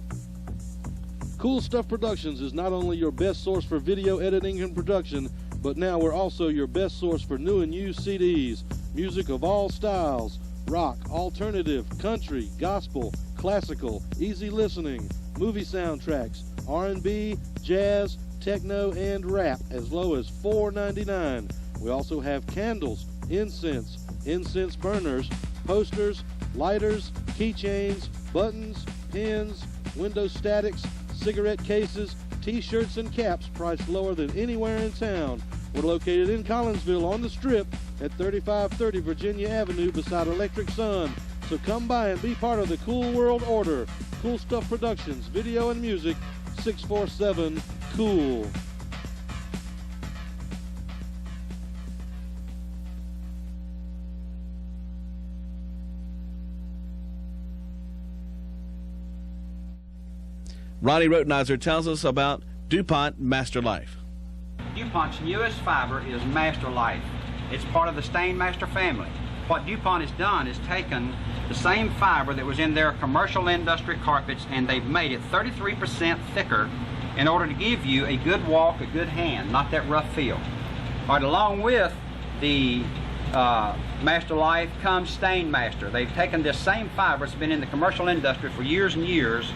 Speaker 9: Cool Stuff Productions is not only your best source for video editing and production, but now we're also your best source for new and used CDs, music of all styles, rock, alternative, country, gospel, classical, easy listening, movie soundtracks, R&B, jazz, techno, and rap, as low as $4.99. We also have candles, incense burners, posters, lighters, keychains, buttons, pins, window statics, cigarette cases, t-shirts, and caps priced lower than anywhere in town. We're located in Collinsville on the Strip at 3530 Virginia Avenue beside Electric Sun. So come by and be part of the Cool World Order. Cool Stuff Productions, video and music, 647-COOL.
Speaker 17: Ronnie Rotenizer tells us about DuPont Master Life.
Speaker 18: DuPont's newest fiber is Master Life. It's part of the Stainmaster family. What DuPont has done is taken the same fiber that was in their commercial industry carpets, and they've made it 33% thicker in order to give you a good walk, a good hand, not that rough feel. All right, along with the Master Life comes Stainmaster. They've taken this same fiber that's been in the commercial industry for years and years,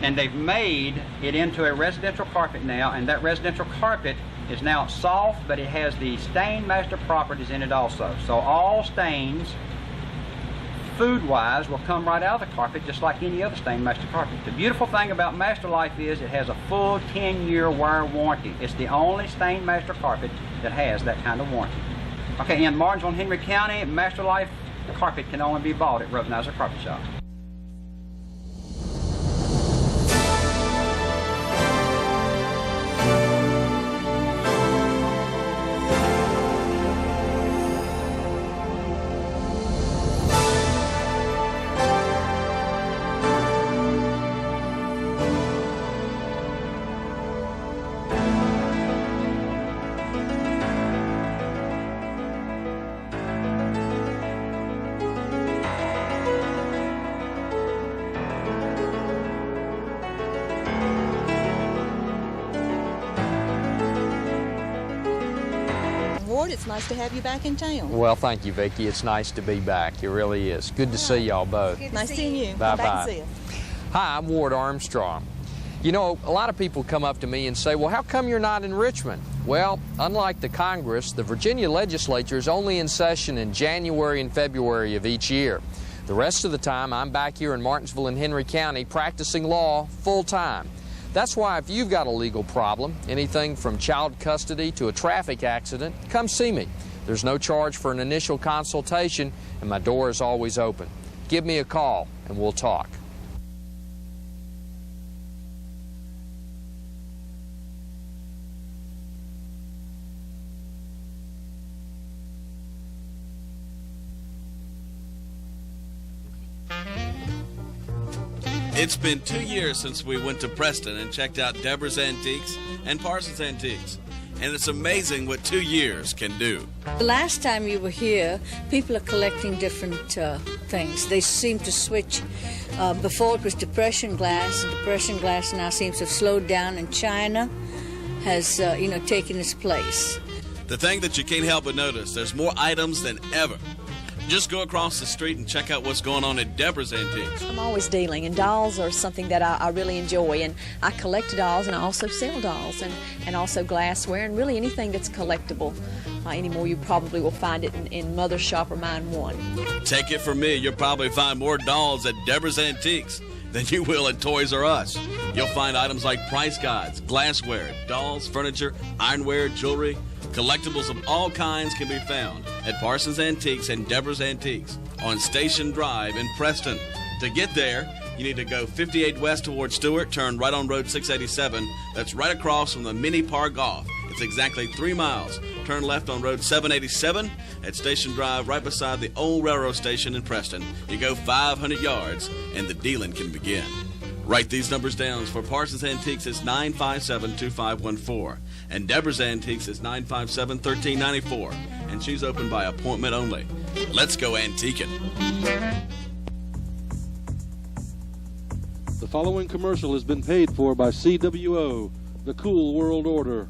Speaker 18: and they've made it into a residential carpet now, and that residential carpet is now soft, but it has the Stainmaster properties in it also. So all stains, food-wise, will come right out of the carpet just like any other Stainmaster carpet. The beautiful thing about Master Life is it has a full 10-year wire warranty. It's the only Stainmaster carpet that has that kind of warranty. Okay, in Martinsville and Henry County, Master Life carpet can only be bought at Rotenizer Carpet Shop.
Speaker 21: Ward. It's nice to have you back in town.
Speaker 22: Well, thank you, Vicki. It's nice to be back. It really is. Good to see y'all both.
Speaker 21: Nice seeing you.
Speaker 22: Bye-bye.
Speaker 21: Come back and see us.
Speaker 22: Hi, I'm Ward Armstrong. You know, a lot of people come up to me and say, well, how come you're not in Richmond? Well, unlike the Congress, the Virginia legislature is only in session in January and February of each year. The rest of the time, I'm back here in Martinsville and Henry County practicing law full-time. That's why if you've got a legal problem, anything from child custody to a traffic accident, come see me. There's no charge for an initial consultation, and my door is always open. Give me a call, and we'll talk.
Speaker 17: It's been 2 years since we went to Preston and checked out Deborah's Antiques and Parsons Antiques. And it's amazing what 2 years can do.
Speaker 23: The last time you were here, people are collecting different things. They seem to switch. Before it was depression glass, and depression glass now seems to have slowed down, and China has, taken its place.
Speaker 17: The thing that you can't help but notice, there's more items than ever. Just go across the street and check out what's going on at Deborah's Antiques.
Speaker 24: I'm always dealing, and dolls are something that I really enjoy, and I collect dolls, and I also sell dolls, and also glassware, and really anything that's collectible. Anymore, you probably will find it in Mother's Shop or Mine One.
Speaker 17: Take it from me, you'll probably find more dolls at Deborah's Antiques than you will at Toys R Us. You'll find items like price guides, glassware, dolls, furniture, ironware, jewelry. Collectibles of all kinds can be found at Parsons Antiques and Deborah's Antiques on Station Drive in Preston. To get there, you need to go 58 west toward Stewart, turn right on Road 687. That's right across from the Mini Par Golf. It's exactly 3 miles. Turn left on Road 787 at Station Drive right beside the old railroad station in Preston. You go 500 yards and the dealing can begin. Write these numbers down. For Parsons Antiques, it's 957-2514. And Deborah's Antiques is 957-1394. And she's open by appointment only. Let's go antiquing.
Speaker 9: The following commercial has been paid for by CWO, the Cool World Order.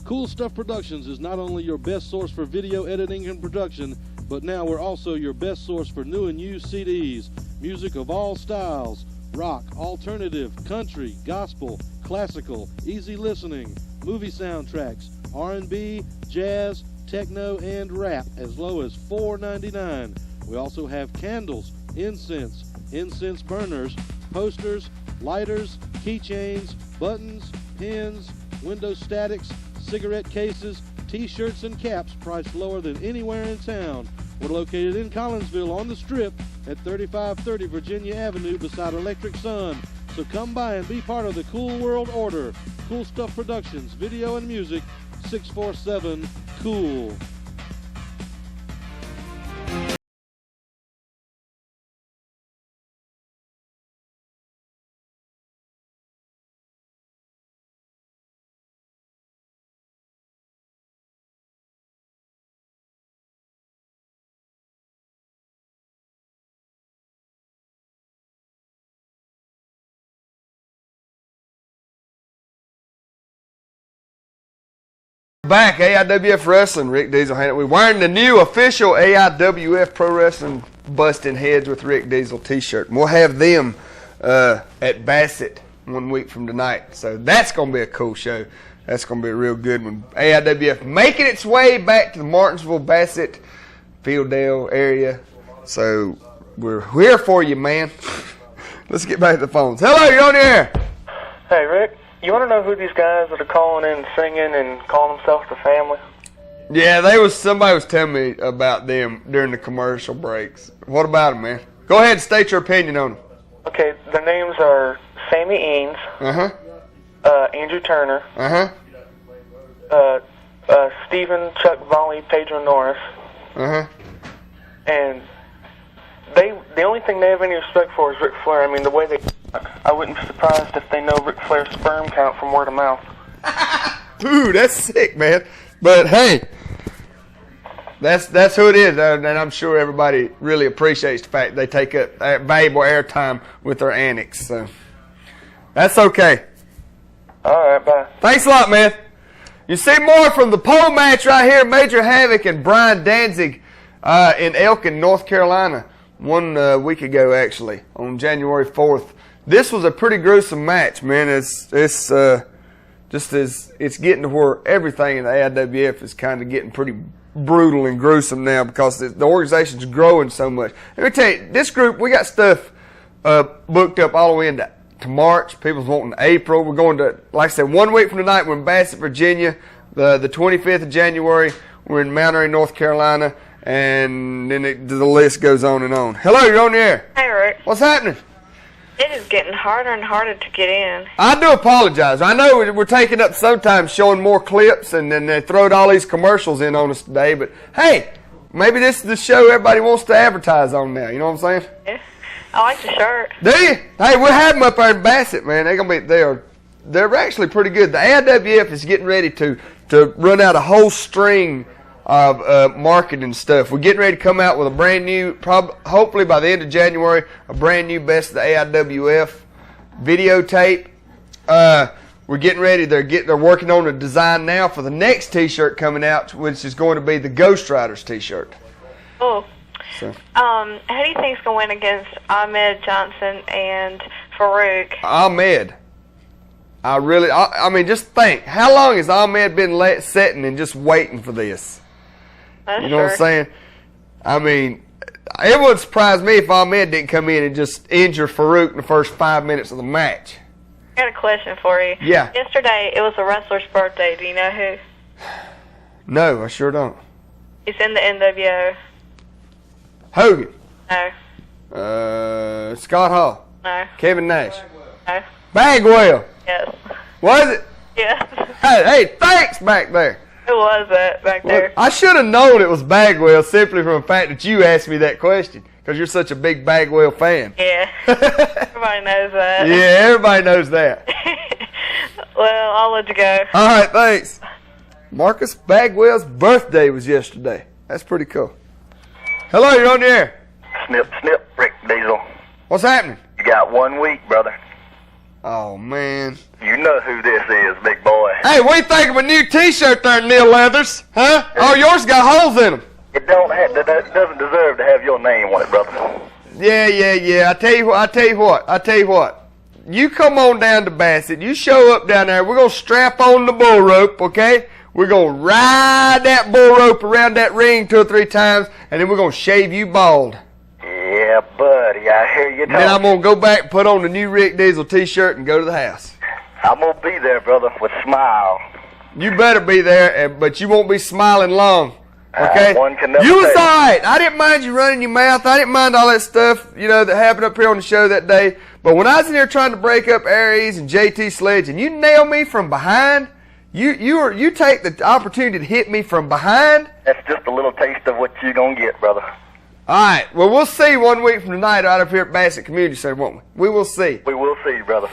Speaker 9: Cool Stuff Productions is not only your best source for video editing and production, but now we're also your best source for new and used CDs, music of all styles, rock, alternative, country, gospel, classical, easy listening, movie soundtracks, R&B, jazz, techno, and rap as low as $4.99. We also have candles, incense burners, posters, lighters, keychains, buttons, pins, window statics, cigarette cases, t-shirts, and caps priced lower than anywhere in town. We're located in Collinsville on the Strip at 3530 Virginia Avenue beside Electric Sun. So come by and be part of the Cool World Order. Cool Stuff Productions, video and music, 647-COOL.
Speaker 2: Back, AIWF Wrestling, Rick Diesel. We're wearing the new official AIWF Pro Wrestling Busting Heads with Rick Diesel t-shirt. And we'll have them at Bassett 1 week from tonight. So that's going to be a cool show. That's going to be a real good one. AIWF making its way back to the Martinsville, Bassett, Fieldale area. So we're here for you, man. Let's get back to the phones. Hello, you're on the air.
Speaker 25: Hey, Rick. You want to know who these guys that are calling in and singing and calling themselves the family?
Speaker 2: Yeah, somebody was telling me about them during the commercial breaks. What about them, man? Go ahead and state your opinion on them.
Speaker 25: Okay, their names are Sammy Eanes, Andrew Turner, Stephen Chuck Volley, Pedro Norris, and the only thing they have any respect for is Ric Flair. I mean, the way they... I wouldn't be surprised if they know Ric Flair's sperm count from word of mouth.
Speaker 2: Ooh, that's sick, man. But hey, that's who it is, and I'm sure everybody really appreciates the fact they take up valuable airtime with their antics. So that's okay.
Speaker 25: All right, bye.
Speaker 2: Thanks a lot, man. You see more from the pole match right here, Major Havoc and Brian Danzig in Elkin, North Carolina, 1 week ago, actually, on January 4th. This was a pretty gruesome match, man. It's getting to where everything in the AIWF is kind of getting pretty brutal and gruesome now because the organization's growing so much. Let me tell you, this group, we got stuff booked up all the way into March. People's wanting April. We're going to, like I said, 1 week from tonight, we're in Bassett, Virginia. The 25th of January, we're in Mount Airy, North Carolina. And then the list goes on and on. Hello, you're on the air.
Speaker 1: Hey, Rick.
Speaker 2: What's happening?
Speaker 1: It is getting harder and harder to get in.
Speaker 2: I do apologize. I know we're taking up sometimes showing more clips, and then they throwed all these commercials in on us today. But, hey, maybe this is the show everybody wants to advertise on now. You know what I'm saying?
Speaker 1: Yeah. I like the shirt.
Speaker 2: Do you? Hey, we'll have them up there in Bassett, man. They're actually pretty good. The AIWF is getting ready to run out a whole string of marketing stuff. We're getting ready to come out with a brand new, hopefully by the end of January, a brand new Best of the AIWF videotape. We're getting ready. They're working on a design now for the next T-shirt coming out, which is going to be the Ghost Riders T-shirt.
Speaker 1: Oh.
Speaker 2: So.
Speaker 1: Who do you think's going to win against Ahmed Johnson and Farouk?
Speaker 2: Ahmed. I mean, just think. How long has Ahmed been sitting and just waiting for this?
Speaker 1: That's
Speaker 2: you know what I'm saying? I mean, it wouldn't surprise me if Ahmed didn't come in and just injure Farouk in the first 5 minutes of the match.
Speaker 1: I got a question for you.
Speaker 2: Yeah.
Speaker 1: Yesterday, it was a wrestler's birthday. Do you know who?
Speaker 2: No, I sure don't.
Speaker 1: He's in the NWO.
Speaker 2: Hogan.
Speaker 1: No.
Speaker 2: Scott Hall.
Speaker 1: No.
Speaker 2: Kevin Nash.
Speaker 1: No.
Speaker 2: Bagwell.
Speaker 1: Yes.
Speaker 2: Was it?
Speaker 1: Yes.
Speaker 2: Hey, thanks back there.
Speaker 1: Who was that back there?
Speaker 2: I should have known it was Bagwell simply from the fact that you asked me that question because you're such a big Bagwell fan.
Speaker 1: Yeah. Everybody knows that.
Speaker 2: Yeah, everybody knows that.
Speaker 1: Well, I'll let you go.
Speaker 2: All right, thanks. Marcus Bagwell's birthday was yesterday. That's pretty cool. Hello, you're on the air.
Speaker 5: Snip, snip, Rick Diesel.
Speaker 2: What's happening?
Speaker 5: You got 1 week, brother.
Speaker 2: Oh, man.
Speaker 5: You know who this is, big boy.
Speaker 2: Hey, what do you think of a new T-shirt there, Neil Leathers? Huh? Oh, yours got holes in them.
Speaker 5: It doesn't deserve to have your name on it, brother.
Speaker 2: Yeah. I tell you what. You come on down to Bassett. You show up down there. We're going to strap on the bull rope, okay? We're going to ride that bull rope around that ring 2 or 3 times, and then we're going to shave you bald.
Speaker 5: Yeah, buddy, I hear you talking.
Speaker 2: Then I'm going to go back, put on the new Rick Diesel T-shirt, and go to the house.
Speaker 5: I'm going to be there, brother, with a smile.
Speaker 2: You better be there, but you won't be smiling long, okay?
Speaker 5: One can never
Speaker 2: You was
Speaker 5: tell.
Speaker 2: all right. I didn't mind you running your mouth. I didn't mind all that stuff, that happened up here on the show that day. But when I was in there trying to break up Aries and JT Sledge, and you nail me from behind, you take the opportunity to hit me from behind.
Speaker 5: That's just a little taste of what you're going to get, brother.
Speaker 2: All right. Well, we'll see 1 week from tonight right up here at Bassett Community Center, won't we? We will see.
Speaker 5: We will see, brother.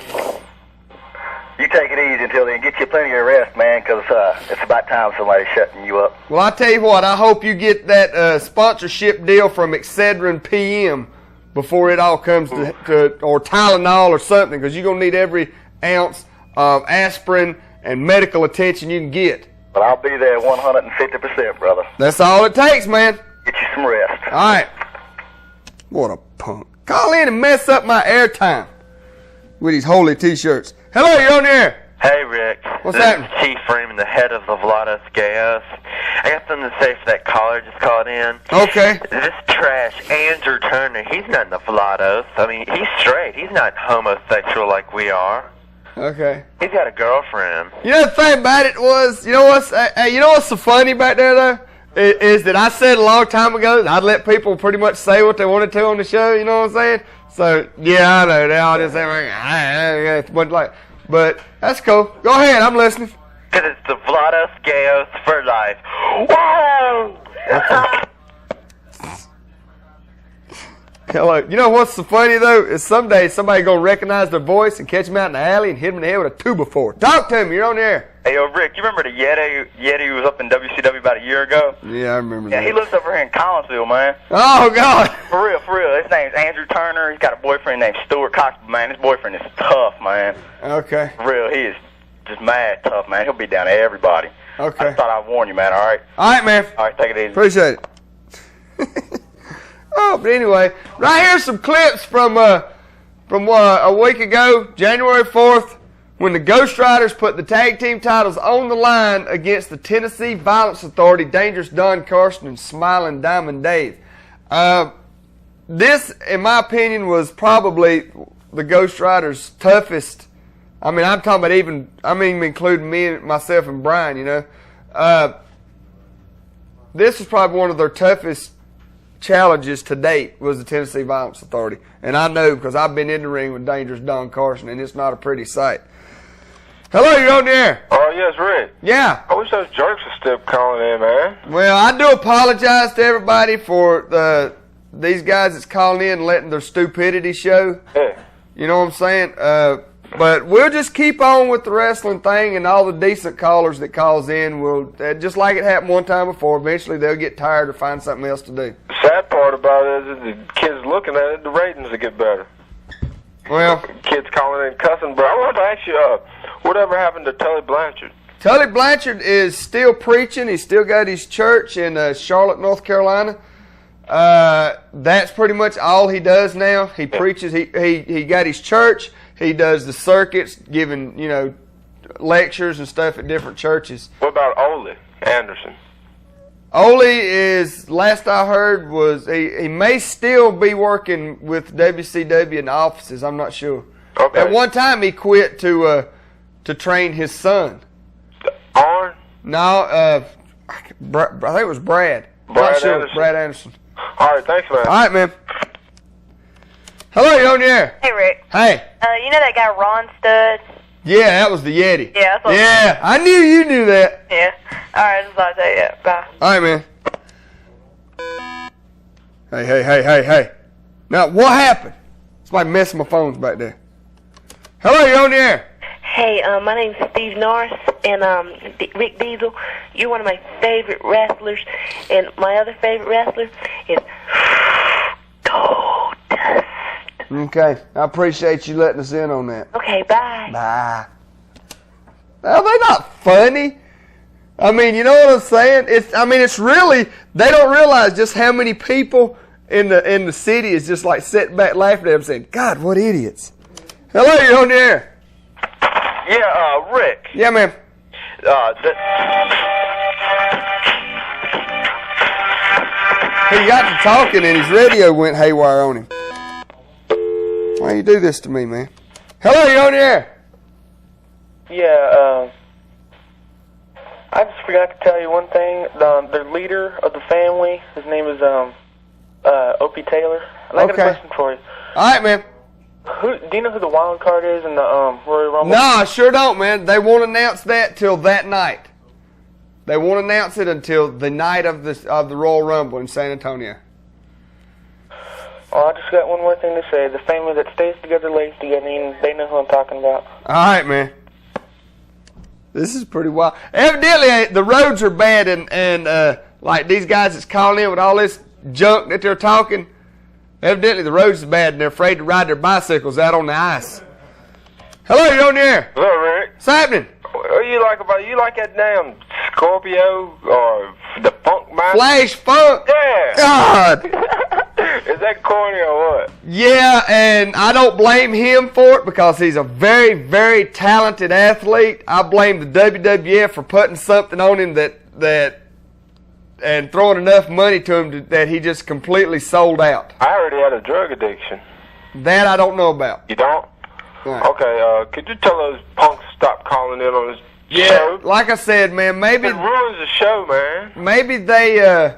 Speaker 5: You take it easy until then. Get you plenty of rest, man, because it's about time somebody's shutting you up.
Speaker 2: Well, I tell you what. I hope you get that sponsorship deal from Excedrin PM before it all comes to or Tylenol or something, because you're going to need every ounce of aspirin and medical attention you can get.
Speaker 5: But I'll be there 150%, brother.
Speaker 2: That's all it takes, man.
Speaker 5: Get you some rest.
Speaker 2: All right. What a punk. Call in and mess up my airtime with these holy T-shirts. Hello, you're on the air.
Speaker 3: Hey, Rick.
Speaker 2: What's
Speaker 3: this
Speaker 2: happening?
Speaker 3: Is Chief Freeman, the head of the Vlados Gayos. I got something to say for that caller just called in.
Speaker 2: Okay.
Speaker 3: This trash, Andrew Turner, he's not in the Vlados. I mean, he's straight. He's not homosexual like we are.
Speaker 2: Okay.
Speaker 3: He's got a girlfriend.
Speaker 2: You know the thing about it was, you know what's so funny back there though, is that I said a long time ago that I'd let people pretty much say what they wanted to on the show. You know what I'm saying? So yeah, I know they all just say but that's cool. Go ahead, I'm listening.
Speaker 3: Because it's the Vlados Gayos for life. Whoa!
Speaker 2: Hello. You know what's so funny though is someday somebody gonna recognize their voice and catch them out in the alley and hit them in the head with a 2x4. Talk to me. You're on the air.
Speaker 6: Hey, yo, Rick, you remember the Yeti who was up in WCW about a year ago?
Speaker 2: Yeah, I remember
Speaker 6: Yeah,
Speaker 2: that.
Speaker 6: he lives over here in Collinsville, man.
Speaker 2: Oh, God.
Speaker 6: For real. His name's Andrew Turner. He's got a boyfriend named Stuart Cox. Man, his boyfriend is tough, man.
Speaker 2: Okay.
Speaker 6: For real, he is just mad tough, man. He'll be down to everybody.
Speaker 2: Okay.
Speaker 6: I thought I'd warn you, man, all right?
Speaker 2: All right, man.
Speaker 6: All right, take it easy.
Speaker 2: Appreciate it. Oh, but anyway, right here's some clips from a week ago, January 4th, when the Ghost Riders put the tag team titles on the line against the Tennessee Violence Authority, Dangerous Don Carson and Smiling Diamond Dave. This, in my opinion, was probably the Ghost Riders' toughest. I mean, I'm talking about I'm even including myself and Brian, you know. This was probably one of their toughest challenges to date, was the Tennessee Violence Authority. And I know because I've been in the ring with Dangerous Don Carson, and it's not a pretty sight. Hello, you're on the air.
Speaker 4: Oh, yes, Rick.
Speaker 2: Yeah.
Speaker 4: I wish those jerks would stop calling in, man.
Speaker 2: Well, I do apologize to everybody for these guys that's calling in and letting their stupidity show.
Speaker 4: Yeah.
Speaker 2: You know what I'm saying? But we'll just keep on with the wrestling thing, and all the decent callers that calls in will, just like it happened one time before, eventually they'll get tired or find something else to do.
Speaker 4: The sad part about it is that the kids looking at it, the ratings will get better.
Speaker 2: Well,
Speaker 4: kids calling in cussing, but I want to ask you, whatever happened to Tully Blanchard?
Speaker 2: Tully Blanchard is still preaching. He's still got his church in Charlotte, North Carolina. That's pretty much all he does now. He preaches. He got his church. He does the circuits, giving, you know, lectures and stuff at different churches.
Speaker 4: What about Ole Anderson?
Speaker 2: Ole is, last I heard, was he may still be working with WCW in the offices. I'm not sure.
Speaker 4: Okay.
Speaker 2: At one time, he quit to train his son.
Speaker 4: Arn?
Speaker 2: No, I think it was Brad.
Speaker 4: Brad
Speaker 2: Not sure.
Speaker 4: Anderson.
Speaker 2: Brad Anderson.
Speaker 4: All right, thanks, man.
Speaker 2: All right, man. Hello, you're on the air.
Speaker 1: Hey, Rick.
Speaker 2: Hey.
Speaker 1: You know that guy Ron Studd?
Speaker 2: Yeah, that was the Yeti.
Speaker 1: Yeah, that's what
Speaker 2: Yeah, I knew you knew that.
Speaker 1: Yeah. All right, just thought I'd tell you that. Bye.
Speaker 2: All right, man. Hey. Now, what happened? Somebody messing my phones back there. Hello, you're on the air.
Speaker 7: Hey, my name's Steve Norris, and Rick Diesel, you're one of my favorite wrestlers, and my other favorite wrestler is Goldust.
Speaker 2: Okay, I appreciate you letting us in on that.
Speaker 7: Okay, bye.
Speaker 2: Bye. Well, they're not funny. I mean, you know what I'm saying? It's really, they don't realize just how many people in the city is just like sitting back laughing at them saying, God, what idiots. Hello, you're on the air.
Speaker 6: Yeah, Rick.
Speaker 2: Yeah, man. He got to talking and his radio went haywire on him. Why you do this to me, man? Hello, you're on the air.
Speaker 25: Yeah, I just forgot to tell you one thing. The leader of the family, his name is Opie Taylor. And I got a question for you.
Speaker 2: All right, man.
Speaker 25: Do you know who the wild card is in the Royal Rumble?
Speaker 2: No, I sure don't, man. They won't announce that till that night. They won't announce it until the night of the Royal Rumble in San Antonio.
Speaker 25: Oh, I just got one more thing to say. The family that stays together, lays together, and they know who I'm talking about.
Speaker 2: All right, man. This is pretty wild. Evidently, the roads are bad, and like these guys that's calling in with all this junk that they're talking, evidently the roads are bad, and they're afraid to ride their bicycles out on the ice. Hello, you're on the air.
Speaker 4: Hello, Rick.
Speaker 2: What's happening?
Speaker 4: What do you like about you like that damn Scorpio or the Funk Master?
Speaker 2: Flash Funk?
Speaker 4: Yeah.
Speaker 2: God.
Speaker 4: Is that corny or what?
Speaker 2: Yeah, and I don't blame him for it because he's a very, very talented athlete. I blame the WWF for putting something on him that and throwing enough money to him that he just completely sold out.
Speaker 4: I heard he had a drug addiction.
Speaker 2: That I don't know about.
Speaker 4: You don't?
Speaker 2: Right.
Speaker 4: Okay, could you tell those punks stop calling in on his show?
Speaker 2: Like I said, man, maybe
Speaker 4: it ruins the show, man.
Speaker 2: Maybe they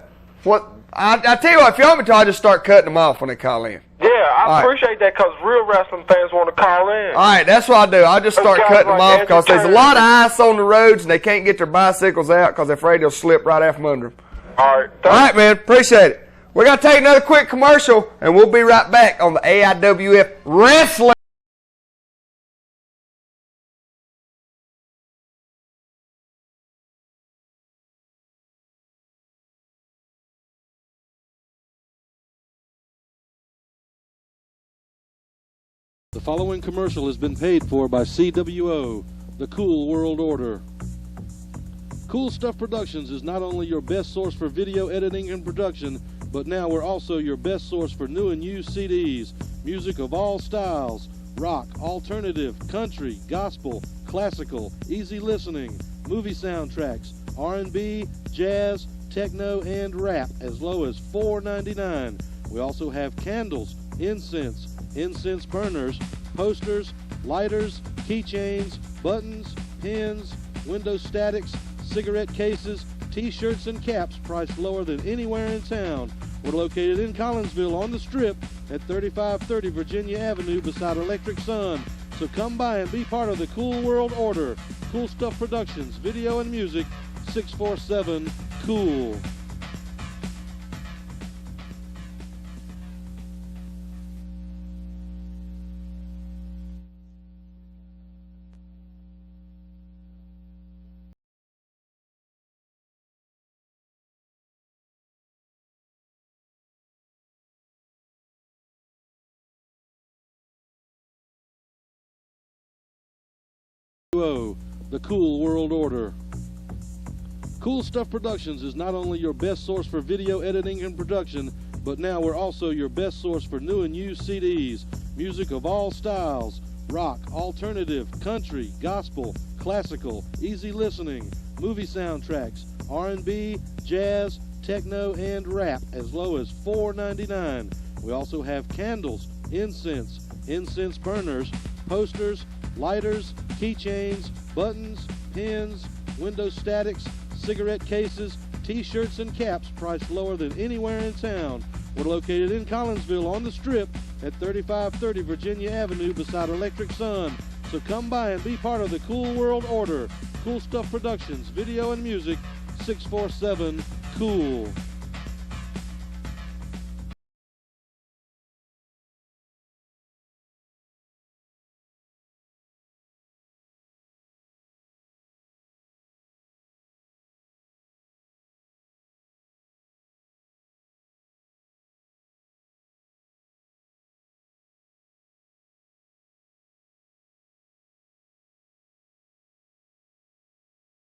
Speaker 2: I tell you what, if you want me to, I'll just start cutting them off when they call in.
Speaker 4: Yeah, I
Speaker 2: All right.
Speaker 4: appreciate that because real wrestling fans want to call in.
Speaker 2: All right, that's what I'll do. I'll just start cutting them off because there's a lot of ice on the roads and they can't get their bicycles out because they're afraid they'll slip right out from under them.
Speaker 4: All right.
Speaker 2: All right, man. Appreciate it. We're going to take another quick commercial and we'll be right back on the AIWF Wrestling.
Speaker 9: The following commercial has been paid for by CWO, the Cool World Order. Cool Stuff Productions is not only your best source for video editing and production, but now we're also your best source for new and used CDs, music of all styles, rock, alternative, country, gospel, classical, easy listening, movie soundtracks, R&B, jazz, techno, and rap as low as $4.99. We also have candles, incense burners, posters, lighters, keychains, buttons, pins, window statics, cigarette cases, t-shirts, and caps priced lower than anywhere in town. We're located in Collinsville on the Strip at 3530 Virginia Avenue beside Electric Sun. So come by and be part of the Cool World Order. Cool Stuff Productions, video and music, 647-COOL. The Cool World Order. Cool Stuff Productions is not only your best source for video editing and production, but now we're also your best source for new and used CDs, music of all styles, rock, alternative, country, gospel, classical, easy listening, movie soundtracks, R&B, jazz, techno, and rap as low as $4.99. We also have candles, incense burners, posters, lighters, keychains, buttons, pins, window statics, cigarette cases, t-shirts, and caps priced lower than anywhere in town. We're located in Collinsville on the Strip at 3530 Virginia Avenue beside Electric Sun. So come by and be part of the Cool World Order. Cool Stuff Productions, video and music, 647-COOL.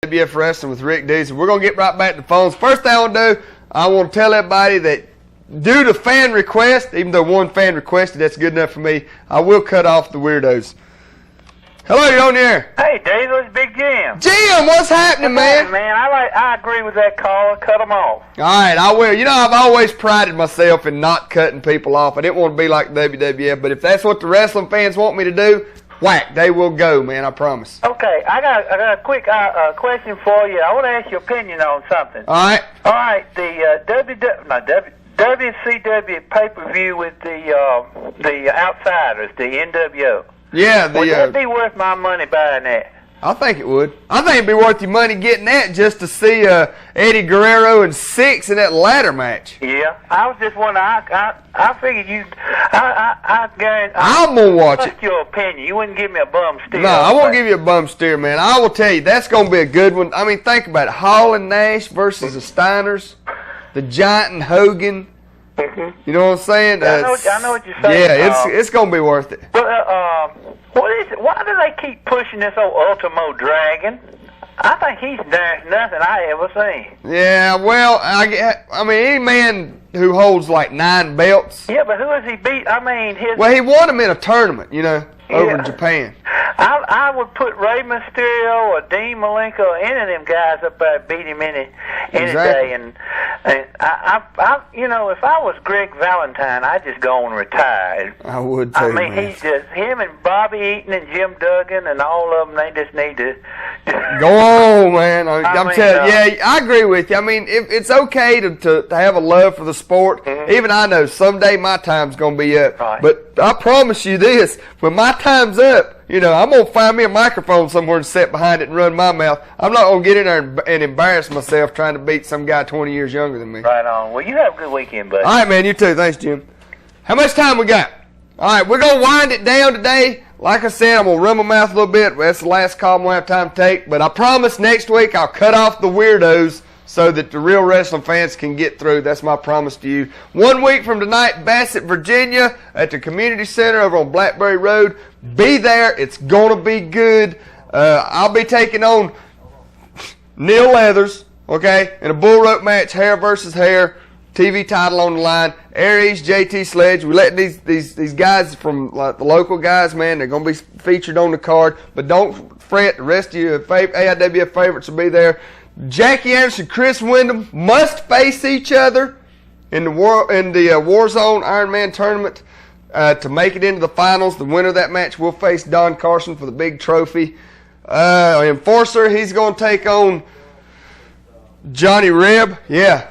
Speaker 2: WF Wrestling with Rick Diesel. We're going to get right back to the phones. First thing I want to do, I want to tell everybody that due to fan request, even though one fan requested, that's good enough for me, I will cut off the weirdos. Hello, you're on the air.
Speaker 8: Hey, Diesel, it's Big Jim.
Speaker 2: Jim, what's happening, man?
Speaker 8: Man, I agree with that caller. Cut them off.
Speaker 2: All right, I will. You know, I've always prided myself in not cutting people off. I didn't want to be like WWF, but if that's what the wrestling fans want me to do, whack, they will go, man, I promise.
Speaker 8: Okay, I got a quick question for you. I want to ask your opinion on something.
Speaker 2: All right.
Speaker 8: All right, the WCW pay-per-view with the Outsiders, the NWO.
Speaker 2: Yeah,
Speaker 8: would that be worth my money buying that?
Speaker 2: I think it would. I think it'd be worth your money getting that just to see Eddie Guerrero and Six in that ladder match.
Speaker 8: Yeah, I was just wondering. I figured you. I guarantee.
Speaker 2: I'm gonna watch it.
Speaker 8: What's your opinion? You wouldn't give me a bum steer.
Speaker 2: No, I won't give you a bum steer, man. I will tell you that's gonna be a good one. I mean, think about it: Hall and Nash versus the Steiners, the Giant and Hogan.
Speaker 8: Mm-hmm.
Speaker 2: You know what I'm saying?
Speaker 8: I know what you're saying.
Speaker 2: Yeah, it's gonna be worth it.
Speaker 8: But what is it? Why do they keep pushing this old Ultimo Dragon? I think he's nothing I ever seen.
Speaker 2: Yeah, well, I mean, any man who holds like 9 belts.
Speaker 8: Yeah, but who has he beat? I mean,
Speaker 2: Well, he won them in a tournament, you know, over in Japan.
Speaker 8: I would put Rey Mysterio or Dean Malenko or any of them guys up there beat him any day. And I you know, if I was Greg Valentine, I'd just go and retire.
Speaker 2: I would too.
Speaker 8: I mean,
Speaker 2: man.
Speaker 8: he's just him and Bobby Eaton and Jim Duggan and all of them. They just need to
Speaker 2: go on, man. I'm telling you, yeah, I agree with you. I mean, it's okay to have a love for the sport.
Speaker 8: Mm-hmm.
Speaker 2: Even I know someday my time's gonna be up.
Speaker 8: Right.
Speaker 2: But I promise you this: when my time's up, you know, I'm going to find me a microphone somewhere and sit behind it and run my mouth. I'm not going to get in there and embarrass myself trying to beat some guy 20 years younger than me.
Speaker 8: Right on. Well, you have a good weekend, buddy.
Speaker 2: All right, man. You too. Thanks, Jim. How much time we got? All right, we're going to wind it down today. Like I said, I'm going to run my mouth a little bit. That's the last call I'm going to have time to take. But I promise next week I'll cut off the weirdos so that the real wrestling fans can get through. That's my promise to you. 1 week from tonight, Bassett, Virginia, at the Community Center over on Blackberry Road. Be there. It's going to be good. I'll be taking on Neil Leathers, okay, in a bull rope match, hair versus hair, TV title on the line. Aries, JT Sledge. We let these guys from like the local guys, man, they're going to be featured on the card. But don't fret, the rest of your AIWF favorites will be there. Jackie Anderson, Chris Wyndham must face each other in the Warzone Ironman tournament to make it into the finals. The winner of that match will face Don Carson for the big trophy. Enforcer, he's going to take on Johnny Reb, yeah,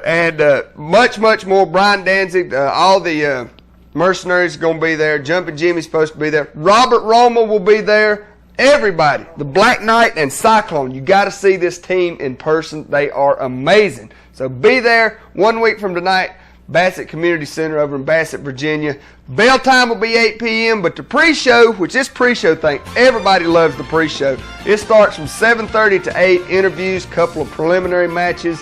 Speaker 2: and much more. Brian Danzig, all the mercenaries are going to be there. Jumpin' Jimmy's supposed to be there. Robert Roma will be there. Everybody, the Black Knight and Cyclone, you got to see this team in person. They are amazing. So be there 1 week from tonight, Bassett Community Center over in Bassett, Virginia. Bell time will be 8 p.m., but the pre-show, which this pre-show thing, everybody loves the pre-show. It starts from 7:30 to 8, interviews, couple of preliminary matches.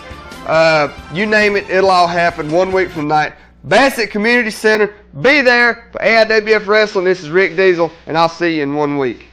Speaker 2: You name it, it'll all happen 1 week from tonight. Bassett Community Center, be there for AIWF Wrestling. This is Rick Diesel, and I'll see you in 1 week.